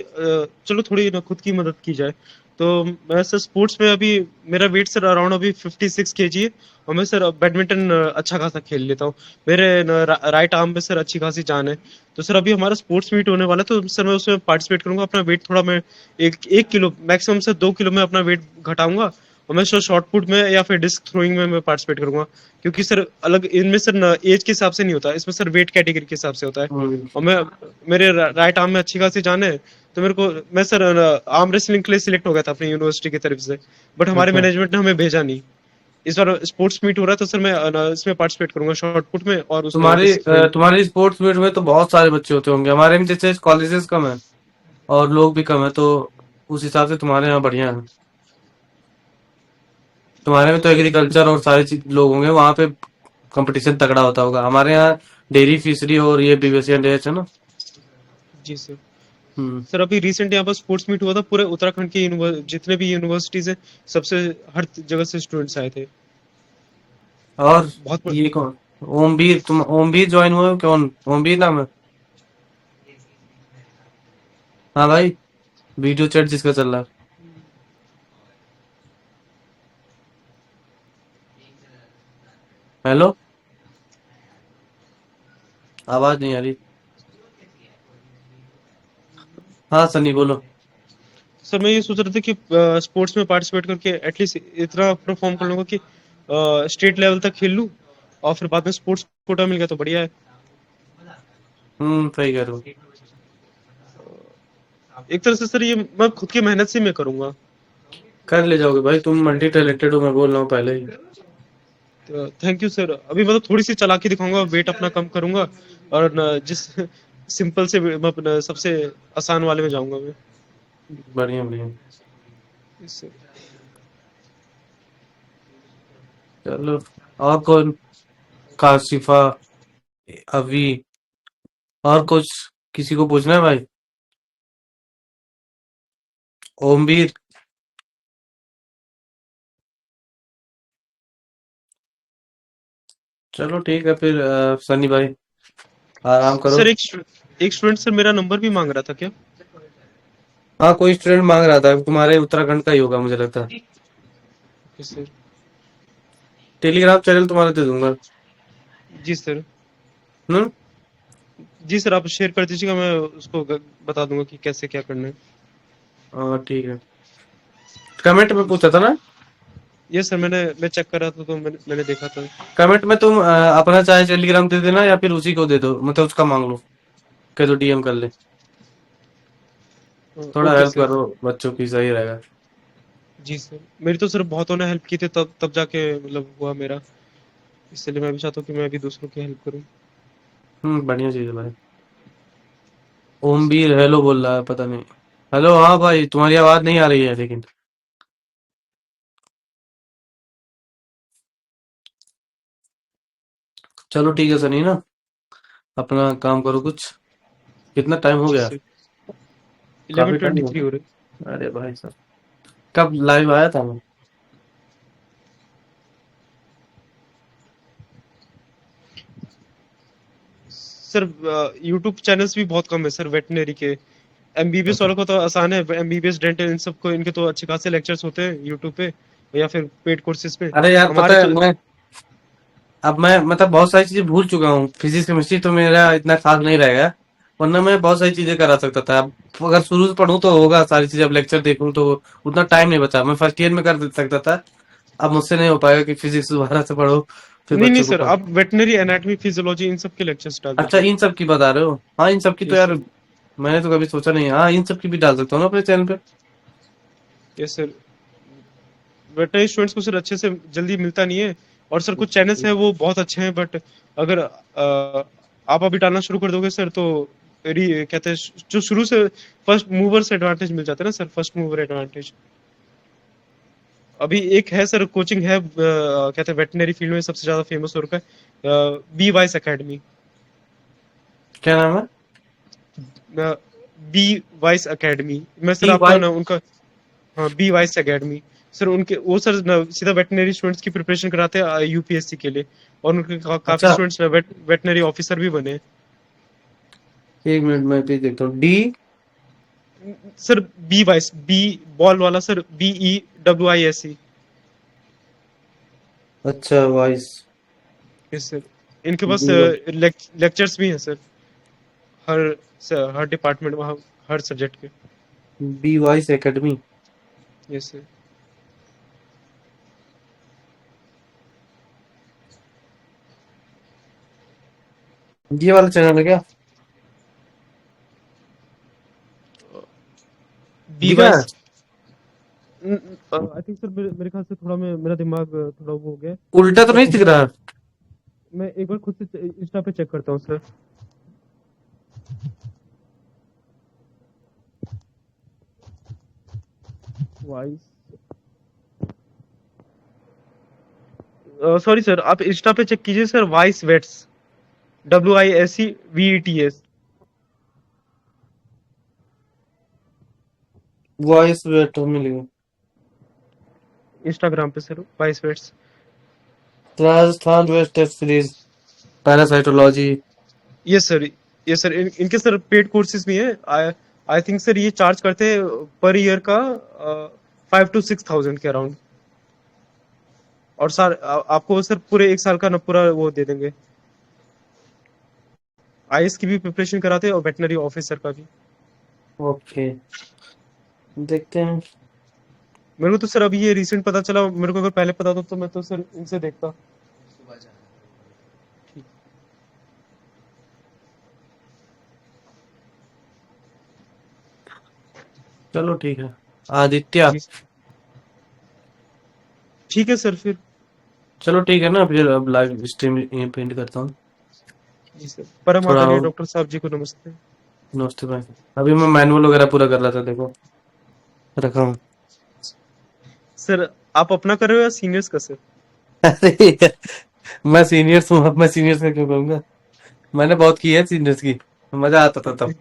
चलो थोड़ी ना खुद की मदद की जाए। तो मैं सर स्पोर्ट्स में अभी मेरा वेट सर अराउंड अभी 56 kg है, और मैं सर बैडमिंटन अच्छा खासा खेल लेता हूँ। मेरे राइट आर्म में सर अच्छी खासी जान है। तो सर अभी हमारा स्पोर्ट्स मीट होने वाला है, तो सर मैं उसमें पार्टिसिपेट करूंगा। अपना वेट थोड़ा मैं एक किलो मैक्सिमम सर 2 किलो में अपना वेट घटाऊंगा, और मैं सर शॉर्ट पुट में या फिर डिस्क थ्रोइंग में मैं पार्टिसिपेट करूंगा। क्योंकि सर अलग इनमें सर एज के हिसाब से नहीं होता, इसमें सर वेट कैटेगरी के हिसाब से होता है। हम्म, और मैं मेरे राइट आर्म में अच्छी खासी जान है, तो मेरे को मैं सर आर्म रेसलिंग के लिए सिलेक्ट हो गया था अपनी यूनिवर्सिटी की तरफ से, बट हमारे अच्छा। मैनेजमेंट ने हमें भेजा नहीं। इस बार स्पोर्ट्स मीट हो रहा है, तो सर मैं इसमें पार्टिसिपेट करूंगा शॉर्ट पुट में और उसमें डिस्क थ्रोइंग। तुम्हारी स्पोर्ट्स मीट में तो बहुत सारे बच्चे होते होंगे, हमारे में जैसे कॉलेजेस कम है और लोग भी कम है, तो उस हिसाब से तुम्हारे यहाँ बढ़िया है। तुम्हारे में तो एग्रीकल्चर और सारे चीज लोग होंगे, वहां पे कंपटीशन तगड़ा होता होगा। हमारे यहाँ डेयरी फिशरी और ये बीबीएससी एंड है ना। जी सर। हम्म। सर अभी रिसेंट यहाँ पर स्पोर्ट्स मीट हुआ था, पूरे उत्तराखंड के जितने भी यूनिवर्सिटीज है, सबसे हर जगह से स्टूडेंट्स आए थे। और बहुत ये कौन, ओमवीर, तुम ओमवीर ज्वाइन हुए हो? कौन ओमवीर नाम है? हाँ भाई, वीडियो चैट जिसका चल रहा है। हेलो, आवाज नहीं आ रही। हाँ सनी बोलो। सर मैं ये सोच रहा था कि स्पोर्ट्स में पार्टिसिपेट करके एटलीस्ट इतना परफॉर्म कर लूंगा कि स्टेट लेवल तक खेल लूं, और फिर बाद में स्पोर्ट्स कोटा मिल गया तो बढ़िया है। सही कह रहे हो। एक तरह से सर ये मैं खुद की मेहनत से मैं करूंगा। कर ले जाओगे भाई, तुम मल्टी टैलेंटेड हो, मैं बोल रहा हूँ पहले ही। तो थैंक यू सर। अभी मतलब थोड़ी सी चालाकी दिखाऊंगा, वेट अपना कम करूंगा, और जिस सिंपल से मैं अपना सबसे आसान वाले में जाऊंगा मैं। बढ़िया बढ़िया। इससे चलो, और कौन, काशिफा, अभी, और कुछ किसी को पूछना है भाई? ओमवीर, चलो ठीक है फिर सनी भाई, आराम करो। सर एक स्टूडेंट सर मेरा नंबर भी मांग रहा था क्या? हाँ, कोई स्टूडेंट मांग रहा था, तुम्हारे उत्तराखंड का ही होगा मुझे लगता है। सर टेलीग्राम चैनल तुम्हारा दे दूंगा। जी सर। हम्म। जी सर, आप शेयर कर दीजिएगा, मैं उसको बता दूंगा कि कैसे क्या करना है। हाँ ठीक है। कमेंट में पूछा था ना। ये सर, मैं चेक कर रहा था तो मैंने देखा था। कमेंट में तुम अपना चाहे टेलीग्राम दे देना या फिर उसी को दे दो, मतलब उसका मांग लो, कह दो डीएम कर ले। थोड़ा ओके हेल्प सर। करो बच्चों की, सही रहेगा। जी सर, मेरी तो सर बहुतों ने हेल्प की थी, तब तब जाके मतलब हुआ मेरा। इसलिए मैं भी चाहता हूँ कि मैं भी दूसरों की हेल्प करूँ। बढ़िया चीज है भाई। ओमवीर हेलो बोल रहा है, पता नहीं। हेलो, हाँ भाई तुम्हारी आवाज नहीं आ रही है लेकिन। चलो ठीक है सनी ना, अपना काम करो कुछ। कितना टाइम हो जी गया? सर, काफी टाइम हो 11:23 हो रहे। गया। अरे भाई साहब, कब लाइव आया था मैं? सर यूट्यूब चैनल्स भी बहुत कम है सर वेटनरी के। एमबीबीएस वालों को तो आसान है, एमबीबीएस डेंटल इन सबको, इनके तो अच्छे खासे लेक्चर्स होते हैं यूट्यूब पे या फिर पेड कोर्सेज पे। अरे यार पता हमारे है, तो मैं मतलब बहुत सारी चीजें भूल चुका हूँ। फिजिक्स केमिस्ट्री तो मेरा इतना खास नहीं रहेगा, वरना मैं बहुत सारी चीजें करा सकता था। अब अगर शुरू से पढ़ूं तो होगा सारी चीजें, अब लेक्चर देखूं तो उतना टाइम नहीं बचा। मैं फर्स्ट ईयर में कर सकता था, अब मुझसे नहीं हो पाएगा कि फिजिक्स दोबारा से पढ़ो फिर नहीं नहीं बच्चों को सर, पढ़ो। आप वेटनरी एनाटॉमी फिजियोलॉजी इन सब के लेक्चर्स डाल अच्छा, दीजिए। इन सब की बता रहे हो? हाँ इन सब की तो यस यार सर। मैंने तो कभी सोचा नहीं। हाँ इन सब की भी डाल सकता हूँ ना अपने चैनल पे। यस सर, वेटनरी स्टूडेंट्स को सर अच्छे से जल्दी मिलता नहीं है। और सर कुछ चैनल्स हैं वो बहुत अच्छे हैं, बट अगर आप अभी डालना शुरू कर दोगे सर तो कहते हैं जो शुरू से फर्स्ट मूवर्स एडवांटेज मिल जाता है ना सर, फर्स्ट मूवर एडवांटेज। अभी एक है सर, कोचिंग है, कहते हैं वेटनरी फील्ड में सबसे ज्यादा फेमस हो रखा है, बी वाइस एकेडमी। क्या नाम है? बी वाइस एकेडमी, मैं सर टी आपको है वाई। ना उनका। हाँ, बी वाइस एकेडमी। सर उनके वो सर सीधा वेटनरी स्टूडेंट्स की प्रिपरेशन कराते हैं यूपीएससी के लिए। और उनके काफी अच्छा, स्टूडेंट्स वेटनरी ऑफिसर भी बने हैं। एक मिनट में पेज देखता हूँ। D. Sir B wise, B ball वाला सर, BEWISE। अच्छा वॉइस। यस सर, इनके पास बी लेक्चर्स भी हैं सर, हर डिपार्टमेंट में, हर सब्जेक्ट के। B voice academy. Yes sir. ये वाला चैनल है क्या? बी दिखा है? वाइस, आई थिंक सर, मेरे मेरे ख्याल से थोड़ा मेरा दिमाग थोड़ा वो हो गया। उल्टा तो बट नहीं दिख रहा? मैं एक बार खुद से इंस्टा पे चेक करता हूँ सर। वाइस, सॉरी सर, आप इंस्टा पे चेक कीजिए sir, wise vets, WISEVETS। Voice vet मिल गया। इंस्टाग्राम पे sir, wise vets. Rajasthan west test series, parasitology. Yes sir, yes sir, इनके सर पेड कोर्सेज भी हैं। आई आई थिंक सर ये चार्ज करते हैं पर ईयर का 5 to 6 thousand के अराउंड। और सर आपको सर पूरे एक साल का ना पूरा वो दे देंगे। आईएएस की भी प्रिपरेशन कराते हैं और वेटनरी ऑफिसर का भी। ओके, देखते हैं। मेरे को तो सर अभी ये रिसेंट पता चला, मेरे को अगर पहले पता होता तो मैं तो सर इनसे देखता। ठीक। चलो ठीक है। आदित्य। जी ठीक है सर फिर। चलो ठीक है ना, फिर अब लाइव स्ट्रीम यहीं पे एंड करता हूँ। जी सर, परम थोड़ा आदरणीय डॉक्टर साहब जी को नमस्ते। नमस्ते भाई। अभी मैं मैनुअल वगैरह पूरा कर रहा था, देखो रखा हूँ। सर आप अपना कर रहे हो या सीनियर्स का सर? अरे यार, मैं सीनियर्स हूँ, अब मैं सीनियर्स का क्यों कहूंगा? मैंने बहुत की है सीनियर्स की, मजा आता था तब।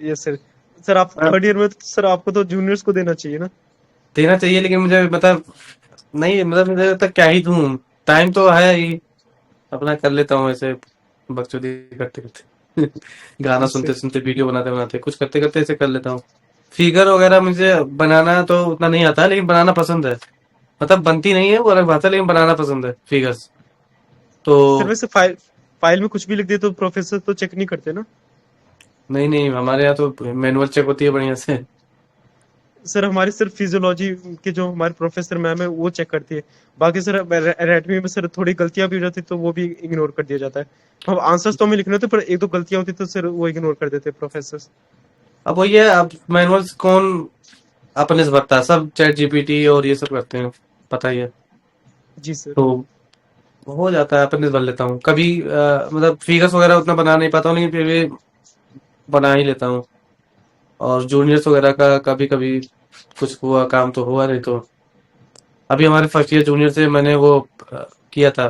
Yes sir. सर आप हाँ, थर्ड ईयर में तो सर आपको तो जूनियर्स को देना चाहिए ना। देना चाहिए लेकिन मुझे मतलब नहीं, मतलब मुझे लगता है क्या ही दूं। टाइम तो है ही, अपना कर लेता हूँ ऐसे बकचोदी करते करते। गाना यस सर। सुनते सुनते, वीडियो बनाते बनाते, कुछ करते करते ऐसे कर लेता हूँ। फिगर वगैरह मुझे बनाना तो उतना नहीं आता है, लेकिन बनाना पसंद है। मतलब बनती नहीं है वो अलग बात है, लेकिन बनाना पसंद है फिगर्स। तो सर वैसे फाइल में कुछ भी लिख दे तो प्रोफेसर तो चेक नहीं करते ना? नहीं नहीं, हमारे यहाँ तो मैनुअल चेक होती है बढ़िया से। सर हमारी सिर्फ फिजियोलॉजी के जो हमारे प्रोफेसर मैम है वो चेक करती है। बाकी सर एनाटॉमी में सर थोड़ी गलतियां भी हो जाती तो वो भी इग्नोर कर दिया जाता है। हम आंसर्स तो हमें लिखने होते पर एक दो गलतियां होती तो सर वो इग्नोर कर देते प्रोफेसर। अब वही है, अब मैनुअल्स कौन अपने से भरता है, सब चैट जीपीटी और ये सब करते हैं, पता ही है। जी सर। तो हो जाता है, अपने से भर लेता हूँ कभी। मतलब फिगर्स वगैरह उतना बना नहीं पाता हूँ, लेकिन फिर भी बना ही लेता हूँ। और जूनियर्स वगैरह का कभी कभी कुछ हुआ काम तो हुआ, नहीं तो अभी हमारे फर्स्ट ईयर जूनियर से मैंने वो किया था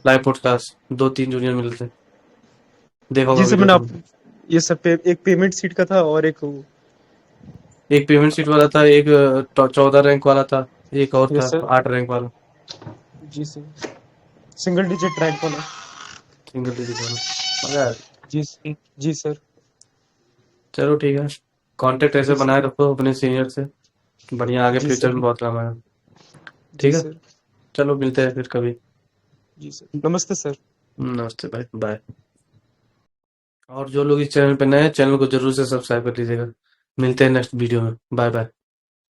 लाइव पॉडकास्ट, 2-3 जूनियर मिले थे, देखा होगा जी सर वीडियो मैंने तुमने। ये सब एक पेमेंट सीट का था और एक एक पेमेंट सीट वाला था, एक 14 रैंक वाला था, एक और यस था सर। 8 रैंक वाला, जी सर सिंगल डिजिट रैंक वाला। सिंगल डिजिट वाला। मजा आया। जी जी सर। चलो ठीक है, कांटेक्ट ऐसे जी सर। बनाए रखो अपने सीनियर से, बढ़िया आगे जी फ्यूचर सर। में बहुत काम आएगा। जी ठीक है, सर। चलो मिलते हैं फिर कभी। जी सर नमस्ते सर। नमस्ते भाई, बाय। और जो लोग इस चैनल पे नए हैं, चैनल को जरूर से सब्सक्राइब कर लीजिएगा। मिलते हैं नेक्स्ट वीडियो में, बाय बाय।